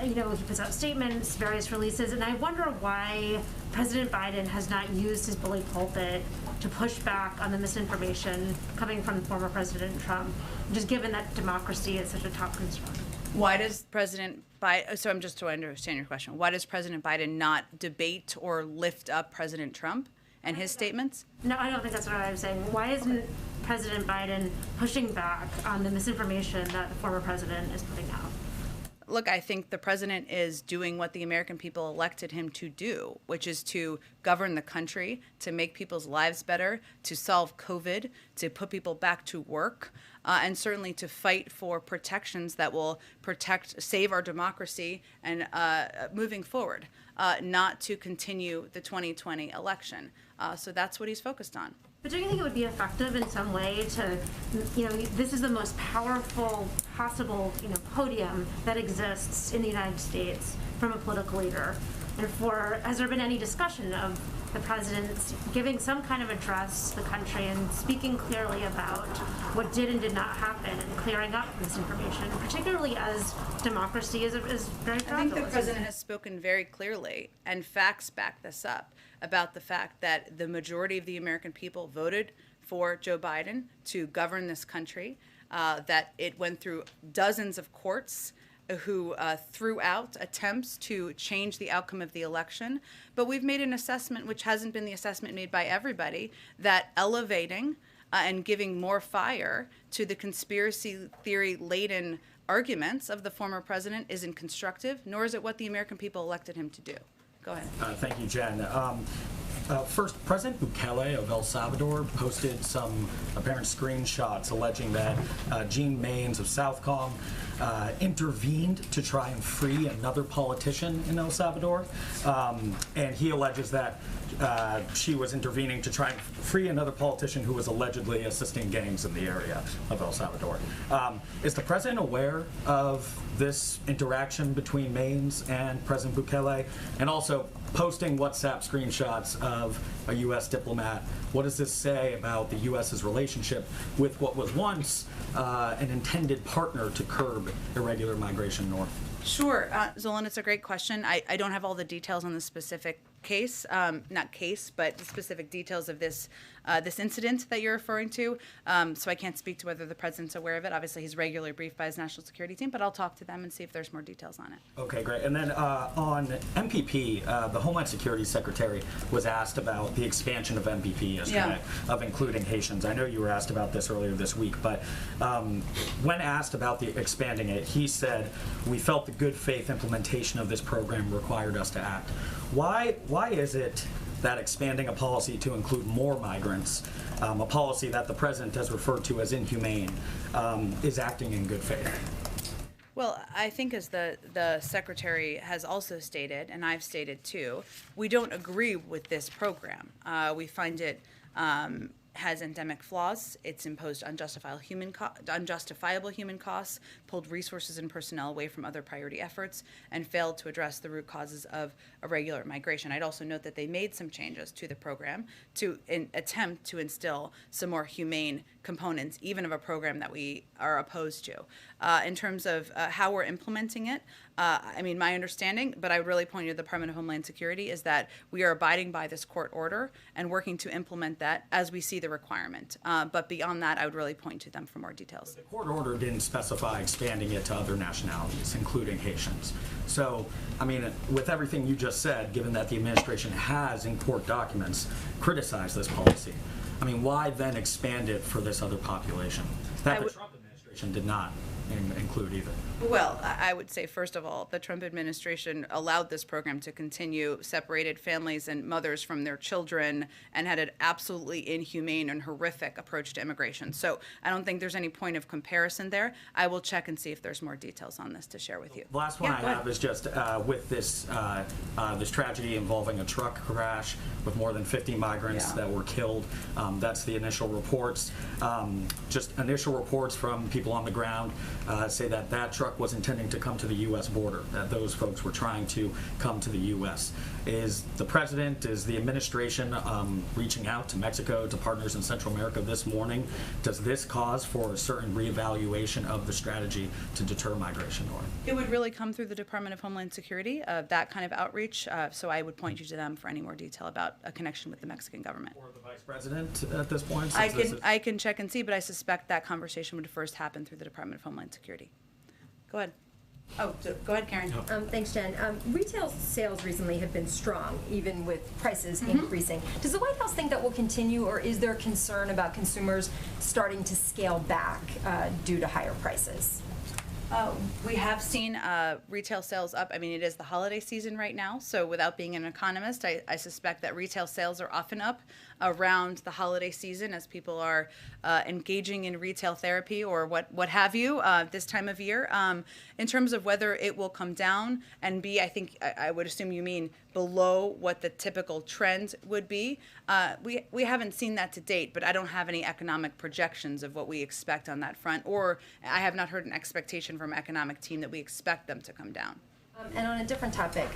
He puts out statements, various releases, and I wonder why President Biden has not used his bully pulpit to push back on the misinformation coming from former President Trump, just given that democracy is such a top concern. Why does President Biden, so I'm just to understand your question, why does President Biden not debate or lift up President Trump and his statements? No, I don't think that's what I was saying. Why isn't President Biden pushing back on the misinformation that the former president is putting out? Look, I think the president is doing what the American people elected him to do, which is to govern the country, to make people's lives better, to solve COVID, to put people back to work, and certainly to fight for protections that will save our democracy and moving forward, not to continue the 2020 election. So that's what he's focused on. But do you think it would be effective in some way to, this is the most powerful possible, podium that exists in the United States from a political leader. Therefore, has there been any discussion of the president giving some kind of address to the country and speaking clearly about what did and did not happen and clearing up misinformation, particularly as democracy is very fragile. I think the president has spoken very clearly, and facts back this up, about the fact that the majority of the American people voted for Joe Biden to govern this country, that it went through dozens of courts who threw out attempts to change the outcome of the election. But we've made an assessment, which hasn't been the assessment made by everybody, that elevating and giving more fire to the conspiracy theory-laden arguments of the former president isn't constructive, nor is it what the American people elected him to do. Go ahead. Thank you, Jen. First, President Bukele of El Salvador posted some apparent screenshots alleging that Jean Maynes of South Kong intervened to try and free another politician in El Salvador. And he alleges that she was intervening to try and free another politician who was allegedly assisting gangs in the area of El Salvador. Is the president aware of this interaction between Maynes and President Bukele? And also, posting WhatsApp screenshots of a U.S. diplomat, what does this say about the U.S.'s relationship with what was once an intended partner to curb irregular migration north? Sure, Zolan, it's a great question. I don't have all the details on the specific case, not case, but the specific details of this this incident that you're referring to. So I can't speak to whether the president's aware of it. Obviously, he's regularly briefed by his national security team, but I'll talk to them and see if there's more details on it. Okay, great. And then on MPP, the Homeland Security Secretary was asked about the expansion of MPP yesterday, of including Haitians. I know you were asked about this earlier this week, but when asked about the expanding it, he said, "We felt the good faith implementation of this program required us to act." Why is it that expanding a policy to include more migrants, a policy that the president has referred to as inhumane, is acting in good faith? Well, I think as the secretary has also stated, and I've stated too, we don't agree with this program. We find it has endemic flaws. It's imposed unjustifiable human costs, pulled resources and personnel away from other priority efforts, and failed to address the root causes of irregular migration. I'd also note that they made some changes to the program to attempt to instill some more humane components, even of a program that we are opposed to. In terms of how we're implementing it, I mean, my understanding, but I would really point you to the Department of Homeland Security, is that we are abiding by this court order and working to implement that as we see the requirement. But beyond that, I would really point to them for more details. The court order didn't specify expanding it to other nationalities, including Haitians. So, I mean, with everything you just said, given that the administration has, in court documents, criticized this policy, I mean, why then expand it for this other population that the Trump administration did not include either? Well, I would say, first of all, the Trump administration allowed this program to continue, separated families and mothers from their children, and had an absolutely inhumane and horrific approach to immigration. So I don't think there's any point of comparison there. I will check and see if there's more details on this to share with you. The last one I have is just with this this tragedy involving a truck crash with more than 50 migrants that were killed. That's the initial reports. Just initial reports from people on the ground say that that truck was intending to come to the U.S. border, that those folks were trying to come to the U.S. Is the president, is the administration reaching out to Mexico, to partners in Central America this morning? Does this cause for a certain reevaluation of the strategy to deter migration north? It would really come through the Department of Homeland Security, that kind of outreach. So I would point you to them for any more detail about a connection with the Mexican government. Or the vice president at this point? I can check and see, but I suspect that conversation would first happen through the Department of Homeland Security. Go ahead. Oh, go ahead, Karen. Thanks, Jen. Retail sales recently have been strong, even with prices increasing. Does the White House think that will continue, or is there concern about consumers starting to scale back due to higher prices? We have seen retail sales up. I mean, it is the holiday season right now, so without being an economist, I suspect that retail sales are often up around the holiday season as people are engaging in retail therapy or what have you this time of year. In terms of whether it will come down and be, I think I would assume you mean below what the typical trend would be. We haven't seen that to date, but I don't have any economic projections of what we expect on that front, or I have not heard an expectation from economic team that we expect them to come down. And on a different topic,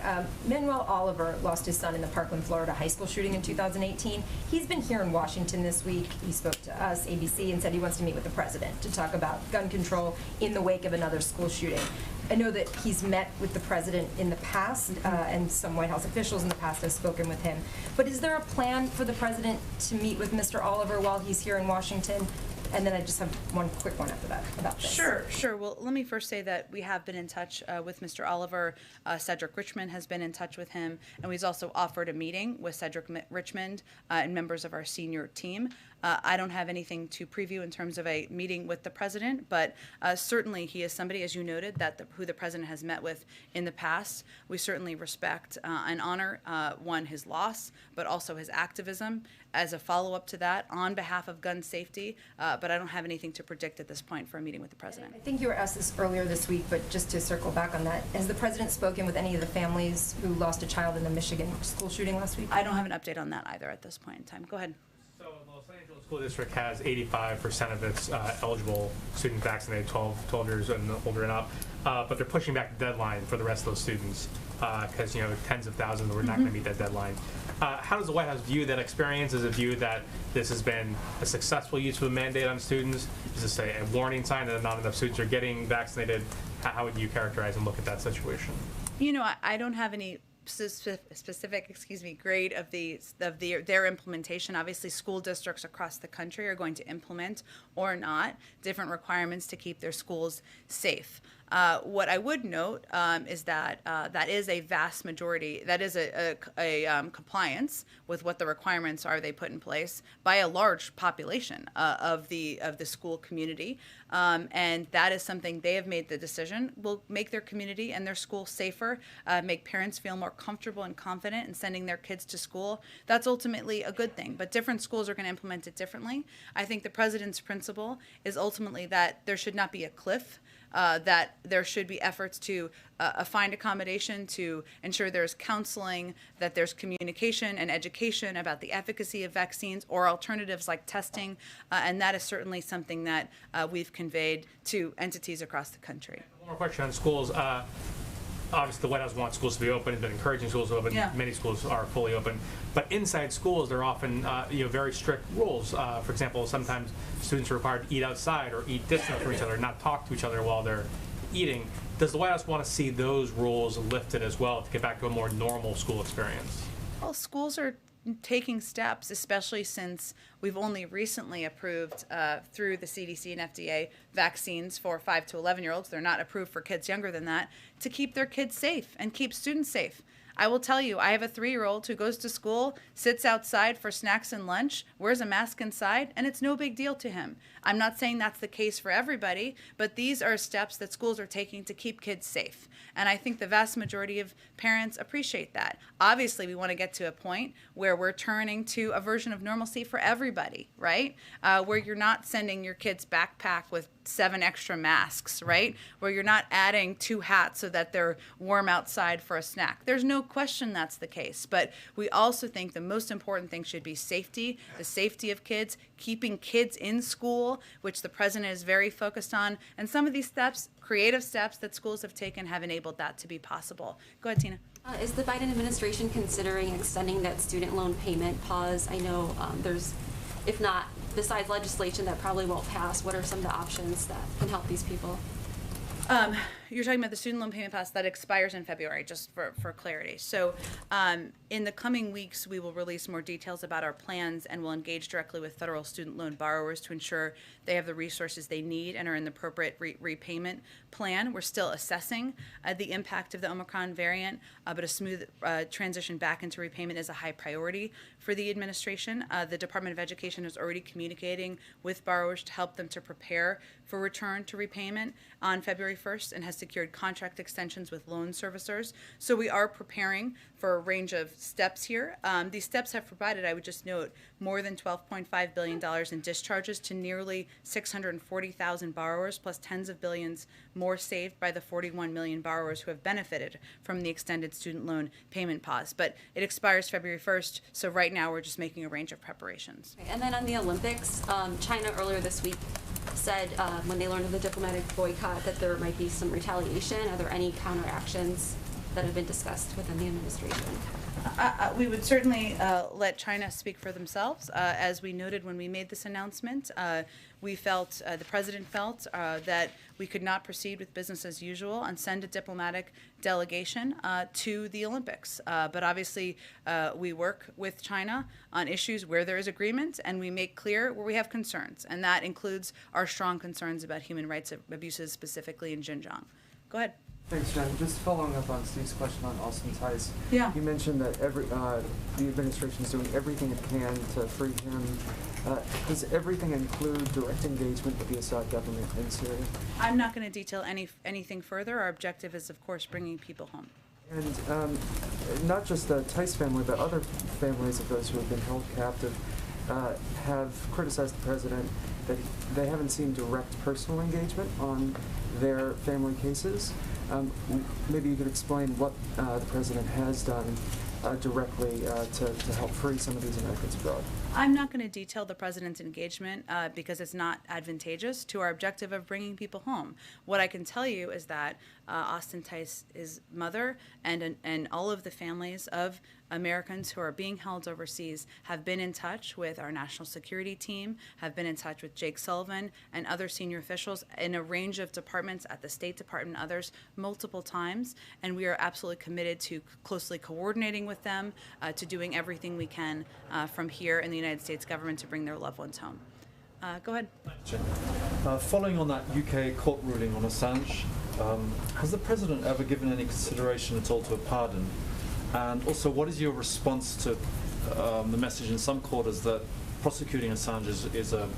Manuel Oliver lost his son in the Parkland, Florida high school shooting in 2018. He's been here in Washington this week. He spoke to us, ABC, and said he wants to meet with the president to talk about gun control in the wake of another school shooting. I know that he's met with the president in the past, and some White House officials in the past have spoken with him. But is there a plan for the president to meet with Mr. Oliver while he's here in Washington? And then I just have one quick one after that about this. Sure. Well, let me first say that we have been in touch with Mr. Oliver. Cedric Richmond has been in touch with him, and we've also offered a meeting with Cedric Richmond and members of our senior team. I don't have anything to preview in terms of a meeting with the president, but certainly he is somebody, as you noted, who the president has met with in the past. We certainly respect and honor, one, his loss, but also his activism as a follow-up to that on behalf of gun safety, but I don't have anything to predict at this point for a meeting with the president. I think you were asked this earlier this week, but just to circle back on that, has the president spoken with any of the families who lost a child in the Michigan school shooting last week? I don't have an update on that either at this point in time. Go ahead. So the Los Angeles School District has 85% of its eligible students vaccinated, 12 years and older and up, but they're pushing back the deadline for the rest of those students because tens of thousands were not going to meet that deadline. How does the White House view that experience? Is it viewed that this has been a successful use of a mandate on students? Is this a warning sign that not enough students are getting vaccinated? How would you characterize and look at that situation? I don't have any specific grade of their implementation. Obviously, school districts across the country are going to implement or not different requirements to keep their schools safe. What I would note is that that is a vast majority, that is a compliance with what the requirements are they put in place by a large population of the school community. And that is something they have made the decision will make their community and their school safer, make parents feel more comfortable and confident in sending their kids to school. That's ultimately a good thing, but different schools are going to implement it differently. I think the president's principle is ultimately that there should not be a cliff, that there should be efforts to find accommodation, to ensure there's counseling, that there's communication and education about the efficacy of vaccines or alternatives like testing, and that is certainly something that we've conveyed to entities across the country. One more question on schools. Obviously, the White House wants schools to be open. It's been encouraging schools to open. Yeah. Many schools are fully open. But inside schools, there are often very strict rules. For example, sometimes students are required to eat outside or eat distant from each other, not talk to each other while they're eating. Does the White House want to see those rules lifted as well to get back to a more normal school experience? Well, schools are taking steps, especially since we've only recently approved through the CDC and FDA vaccines for 5 to 11-year-olds. They're not approved for kids younger than that, to keep their kids safe and keep students safe. I will tell you, I have a 3-year-old who goes to school, sits outside for snacks and lunch, wears a mask inside, and it's no big deal to him. I'm not saying that's the case for everybody, but these are steps that schools are taking to keep kids safe. And I think the vast majority of parents appreciate that. Obviously, we want to get to a point where we're turning to a version of normalcy for everybody, right? Where you're not sending your kids backpack with 7 extra masks, right? Where you're not adding 2 hats so that they're warm outside for a snack. There's no question that's the case, but we also think the most important thing should be safety, the safety of kids, keeping kids in school, which the president is very focused on, and some of these steps, creative steps that schools have taken, have enabled that to be possible. Go ahead, Tina. Is the Biden administration considering extending that student loan payment pause? I know there's, if not, besides legislation that probably won't pass, what are some of the options that can help these people? You're talking about the student loan payment pass that expires in February, just for clarity. So in the coming weeks, we will release more details about our plans, and we'll engage directly with federal student loan borrowers to ensure they have the resources they need and are in the appropriate repayment plan. We're still assessing the impact of the Omicron variant, but a smooth transition back into repayment is a high priority for the administration. The Department of Education is already communicating with borrowers to help them to prepare for return to repayment on February 1st and has secured contract extensions with loan servicers. So we are preparing for a range of steps here. These steps have provided, I would just note, more than $12.5 billion in discharges to nearly 640,000 borrowers, plus tens of billions more saved by the 41 million borrowers who have benefited from the extended student loan payment pause. But it expires February 1st, so right now we're just making a range of preparations. And then on the Olympics, China earlier this week said when they learned of the diplomatic boycott that there might be some retaliation. Are there any counteractions that have been discussed within the administration? We would certainly let China speak for themselves. As we noted when we made this announcement, we felt, the president felt, that we could not proceed with business as usual and send a diplomatic delegation to the Olympics. But obviously, we work with China on issues where there is agreement, and we make clear where we have concerns. And that includes our strong concerns about human rights abuses, specifically in Xinjiang. Go ahead. Thanks, Jen. Just following up on Steve's question on Austin Tice. Yeah. You mentioned that the administration is doing everything it can to free him. Does everything include direct engagement with the Assad government in Syria? I'm not going to detail anything further. Our objective is, of course, bringing people home. And not just the Tice family, but other families of those who have been held captive have criticized the president that they haven't seen direct personal engagement on their family cases. Maybe you could explain what the president has done directly to help free some of these Americans abroad. I'm not going to detail the president's engagement because it's not advantageous to our objective of bringing people home. What I can tell you is that Austin Tice's mother and all of the families of Americans who are being held overseas have been in touch with our national security team, have been in touch with Jake Sullivan and other senior officials in a range of departments at the State Department and others multiple times, and we are absolutely committed to closely coordinating with them, to doing everything we can from here in the United States government to bring their loved ones home. Go ahead. Following on that UK court ruling on Assange, has the president ever given any consideration at all to a pardon? And also, what is your response to the message in some quarters that prosecuting Assange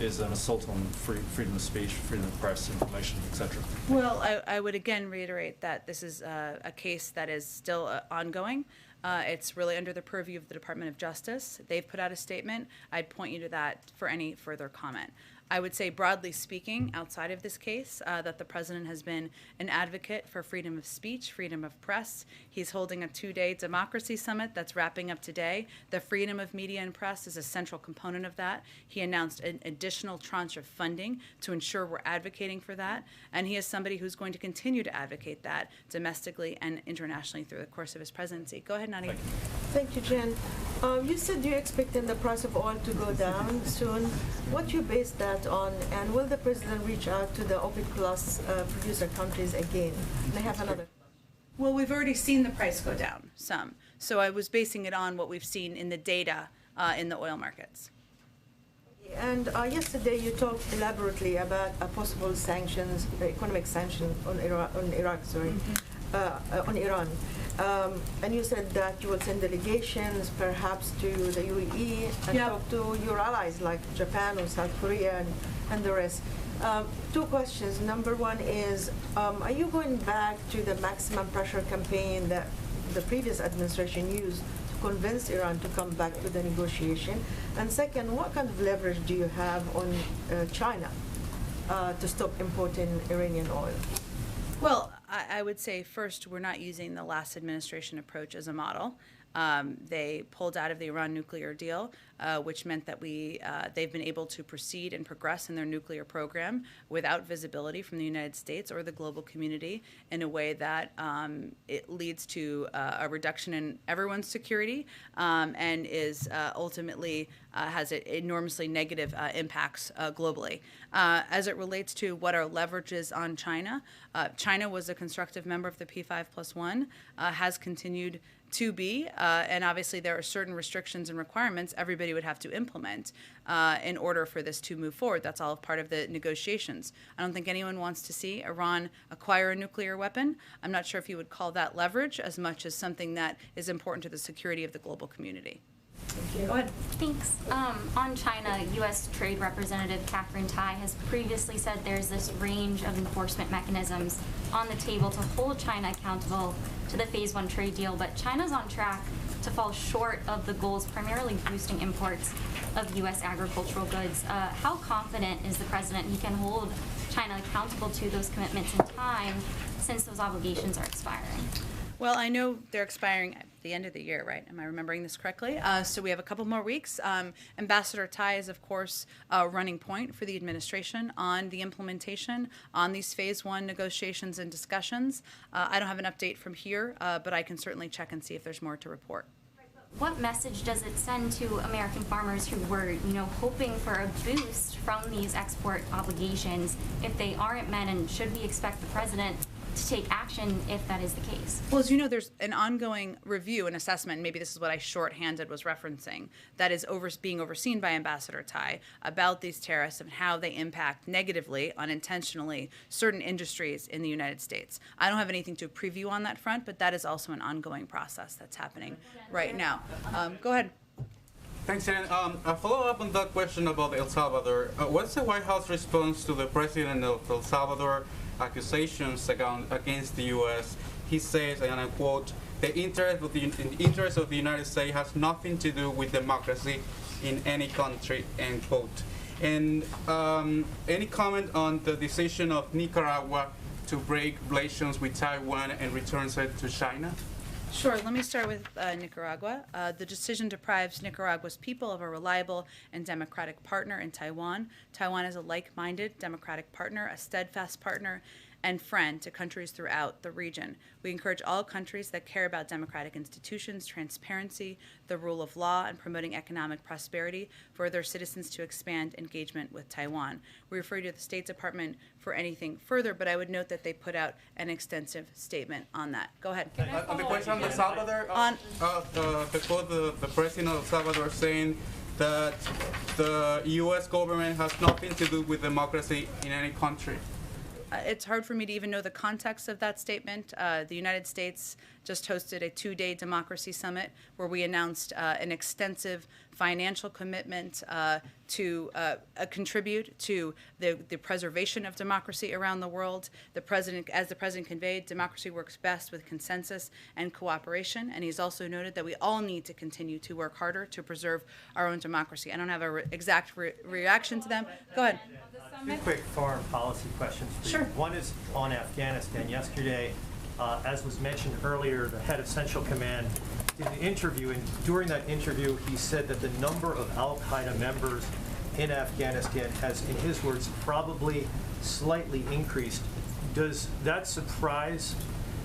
is an assault on freedom of speech, freedom of press, information, etc.? Well, I would again reiterate that this is a case that is still ongoing. It's really under the purview of the Department of Justice. They've put out a statement. I'd point you to that for any further comment. I would say, broadly speaking, outside of this case, that the president has been an advocate for freedom of speech, freedom of press. He's holding a 2-day democracy summit that's wrapping up today. The freedom of media and press is a central component of that. He announced an additional tranche of funding to ensure we're advocating for that. And he is somebody who's going to continue to advocate that domestically and internationally through the course of his presidency. Go ahead, Nadia. Thank you, Jen. You said you're expecting the price of oil to go down soon. What do you base that on, and will the president reach out to the OPEC Plus producer countries again? And I have another. Well, we've already seen the price go down some, so I was basing it on what we've seen in the data in the oil markets. And yesterday you talked elaborately about a possible sanctions, economic sanctions on Iran, on Iran. And you said that you will send delegations perhaps to the UAE and talk to your allies like Japan or South Korea and the rest. 2 questions. Number one is, are you going back to the maximum pressure campaign that the previous administration used to convince Iran to come back to the negotiation? And second, what kind of leverage do you have on China to stop importing Iranian oil? Well, I would say first, we're not using the last administration approach as a model. They pulled out of the Iran nuclear deal, which meant that they've been able to proceed and progress in their nuclear program without visibility from the United States or the global community in a way that it leads to a reduction in everyone's security and is ultimately has enormously negative impacts globally. As it relates to what our leverage is on China, China was a constructive member of the P5+1, has continued to be, and obviously there are certain restrictions and requirements everybody would have to implement in order for this to move forward. That's all part of the negotiations. I don't think anyone wants to see Iran acquire a nuclear weapon. I'm not sure if you would call that leverage as much as something that is important to the security of the global community. Go ahead. Thanks. On China, U.S. Trade Representative Catherine Tai has previously said there's this range of enforcement mechanisms on the table to hold China accountable to the Phase 1 trade deal, but China's on track to fall short of the goals, primarily boosting imports of U.S. agricultural goods. How confident is the president he can hold China accountable to those commitments in time, since those obligations are expiring? Well, I know they're expiring the end of the year, right? Am I remembering this correctly? So we have a couple more weeks. Ambassador Tai is, of course, a running point for the administration on the implementation on these phase 1 negotiations and discussions. I don't have an update from here, but I can certainly check and see if there's more to report. What message does it send to American farmers who were, hoping for a boost from these export obligations if they aren't met, and should we expect the president to take action if that is the case? Well, as you know, there's an ongoing review and assessment, and maybe this is what I shorthanded was referencing, that is being overseen by Ambassador Tai about these tariffs and how they impact negatively, unintentionally, certain industries in the United States. I don't have anything to preview on that front, but that is also an ongoing process that's happening right now. Go ahead. Thanks, Shannon. A follow-up on that question about El Salvador. What's the White House response to the president of El Salvador accusations against the U.S.? He says, and I quote, the interest of the United States has nothing to do with democracy in any country, end quote. And any comment on the decision of Nicaragua to break relations with Taiwan and return it to China? Sure. Let me start with Nicaragua. The decision deprives Nicaragua's people of a reliable and democratic partner in Taiwan. Taiwan is a like-minded democratic partner, a steadfast partner, and friend to countries throughout the region. We encourage all countries that care about democratic institutions, transparency, the rule of law, and promoting economic prosperity for their citizens to expand engagement with Taiwan. We refer you to the State Department for anything further, but I would note that they put out an extensive statement on that. Go ahead. On the question of El Salvador, the president of El Salvador saying that the U.S. government has nothing to do with democracy in any country. It's hard for me to even know the context of that statement. The United States just hosted a 2-day democracy summit where we announced an extensive financial commitment to contribute to the preservation of democracy around the world. As the president conveyed, democracy works best with consensus and cooperation, and he's also noted that we all need to continue to work harder to preserve our own democracy. I don't have an exact reaction to them. Go ahead. Two quick foreign policy questions for you. Sure. One is on Afghanistan. Yesterday, as was mentioned earlier, the head of Central Command did an interview, and during that interview, he said that the number of al-Qaeda members in Afghanistan has, in his words, probably slightly increased. Does that surprise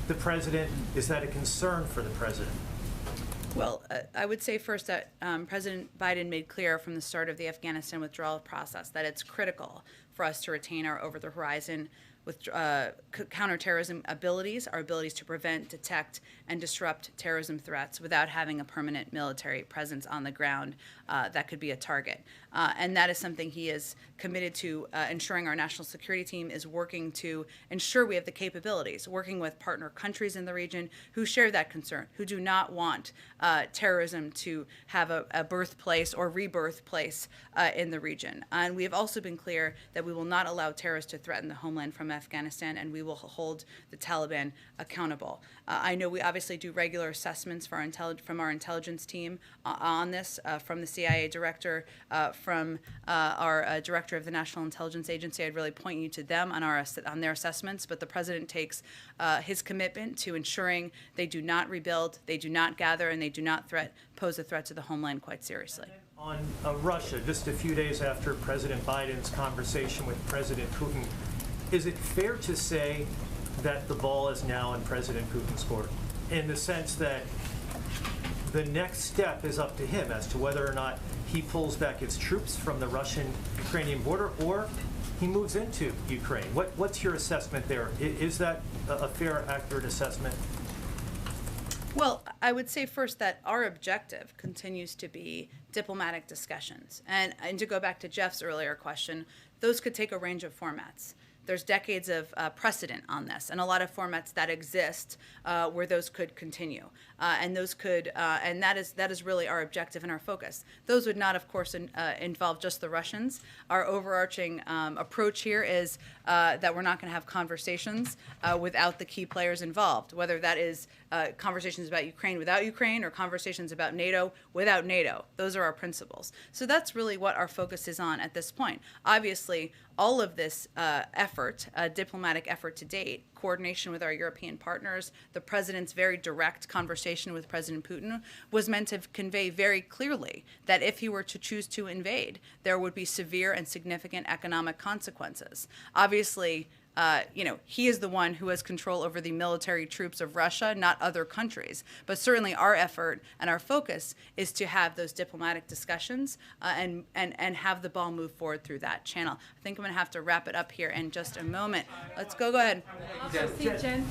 the president? Is that a concern for the president? Well, I would say first that President Biden made clear from the start of the Afghanistan withdrawal process that it's critical for us to retain our over-the-horizon with counterterrorism abilities, our abilities to prevent, detect, and disrupt terrorism threats without having a permanent military presence on the ground that could be a target. And that is something he is committed to ensuring. Our national security team is working to ensure we have the capabilities, working with partner countries in the region who share that concern, who do not want terrorism to have a birthplace or rebirth place in the region. And we have also been clear that we will not allow terrorists to threaten the homeland from Afghanistan, and we will hold the Taliban accountable. I know we obviously do regular assessments for from our intelligence team on this, from the CIA director, from our director of the National Intelligence Agency. I'd really point you to them on their assessments, but the president takes his commitment to ensuring they do not rebuild, they do not gather, and they do not pose a threat to the homeland quite seriously. On Russia, just a few days after President Biden's conversation with President Putin, is it fair to say that the ball is now in President Putin's court, in the sense that the next step is up to him as to whether or not he pulls back his troops from the Russian-Ukrainian border or he moves into Ukraine? What's your assessment there? Is that a fair, accurate assessment? Well, I would say first that our objective continues to be diplomatic discussions. And to go back to Jeff's earlier question, those could take a range of formats. There's decades of precedent on this, and a lot of formats that exist where those could continue, and that is really our objective and our focus. Those would not, of course, involve just the Russians. Our overarching approach here is that we're not going to have conversations without the key players involved, whether that is conversations about Ukraine without Ukraine or conversations about NATO without NATO. Those are our principles. So that's really what our focus is on at this point. Obviously, all of this diplomatic effort to date, coordination with our European partners, the president's very direct conversation with President Putin was meant to convey very clearly that if he were to choose to invade, there would be severe and significant economic consequences. Obviously, he is the one who has control over the military troops of Russia, not other countries. But certainly our effort and our focus is to have those diplomatic discussions and have the ball move forward through that channel. I think I'm going to have to wrap it up here in just a moment. Let's go ahead. Thank you, Jen.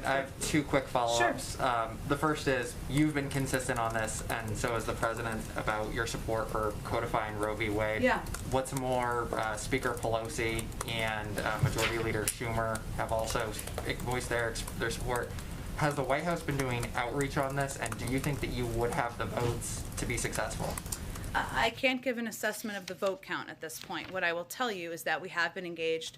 I have two quick follow-ups. Sure. The first is, you've been consistent on this, and so has the president, about your support for codifying Roe v. Wade. Yeah. What's more, Speaker Pelosi and Majority Leader Schumer have also voiced their support. Has the White House been doing outreach on this, and do you think that you would have the votes to be successful? I can't give an assessment of the vote count at this point. What I will tell you is that we have been engaged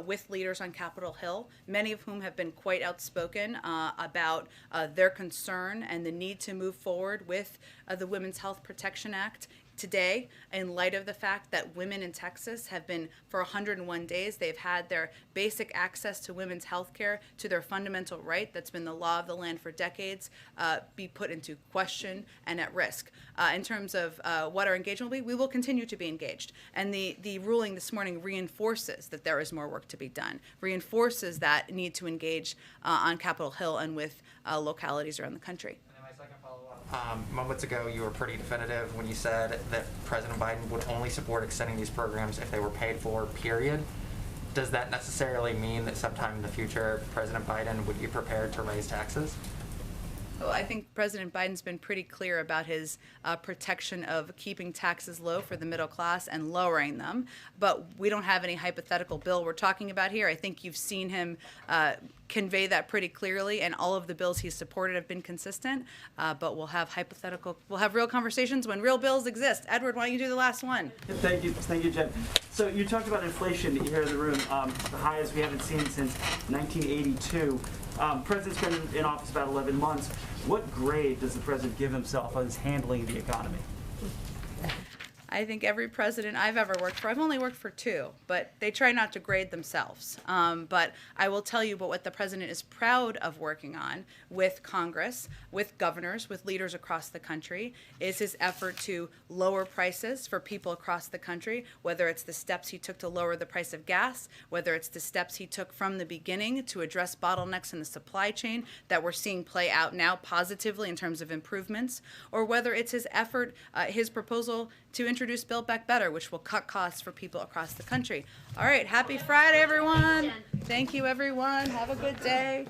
with leaders on Capitol Hill, many of whom have been quite outspoken about their concern and the need to move forward with the Women's Health Protection Act. Today, in light of the fact that women in Texas have been, for 101 days, they've had their basic access to women's health care, to their fundamental right that's been the law of the land for decades, be put into question and at risk. In terms of what our engagement will be, we will continue to be engaged. And the ruling this morning reinforces that there is more work to be done, reinforces that need to engage on Capitol Hill and with localities around the country. Moments ago, you were pretty definitive when you said that President Biden would only support extending these programs if they were paid for, period. Does that necessarily mean that sometime in the future, President Biden would be prepared to raise taxes? Well, I think President Biden's been pretty clear about his protection of keeping taxes low for the middle class and lowering them. But we don't have any hypothetical bill we're talking about here. I think you've seen him convey that pretty clearly, and all of the bills he's supported have been consistent. But we'll have real conversations when real bills exist. Edward, why don't you do the last one? Thank you, Jen. So you talked about inflation here in the room, the highest we haven't seen since 1982. President's been in office about 11 months. What grade does the president give himself on his handling the economy? I think every president I've ever worked for, I've only worked for two, but they try not to grade themselves. But I will tell you what the president is proud of working on with Congress, with governors, with leaders across the country, is his effort to lower prices for people across the country, whether it's the steps he took to lower the price of gas, whether it's the steps he took from the beginning to address bottlenecks in the supply chain that we're seeing play out now positively in terms of improvements, or whether it's his effort, his proposal to introduce Build Back Better, which will cut costs for people across the country. All right, happy Friday, everyone. Thank you, everyone. Have a good day.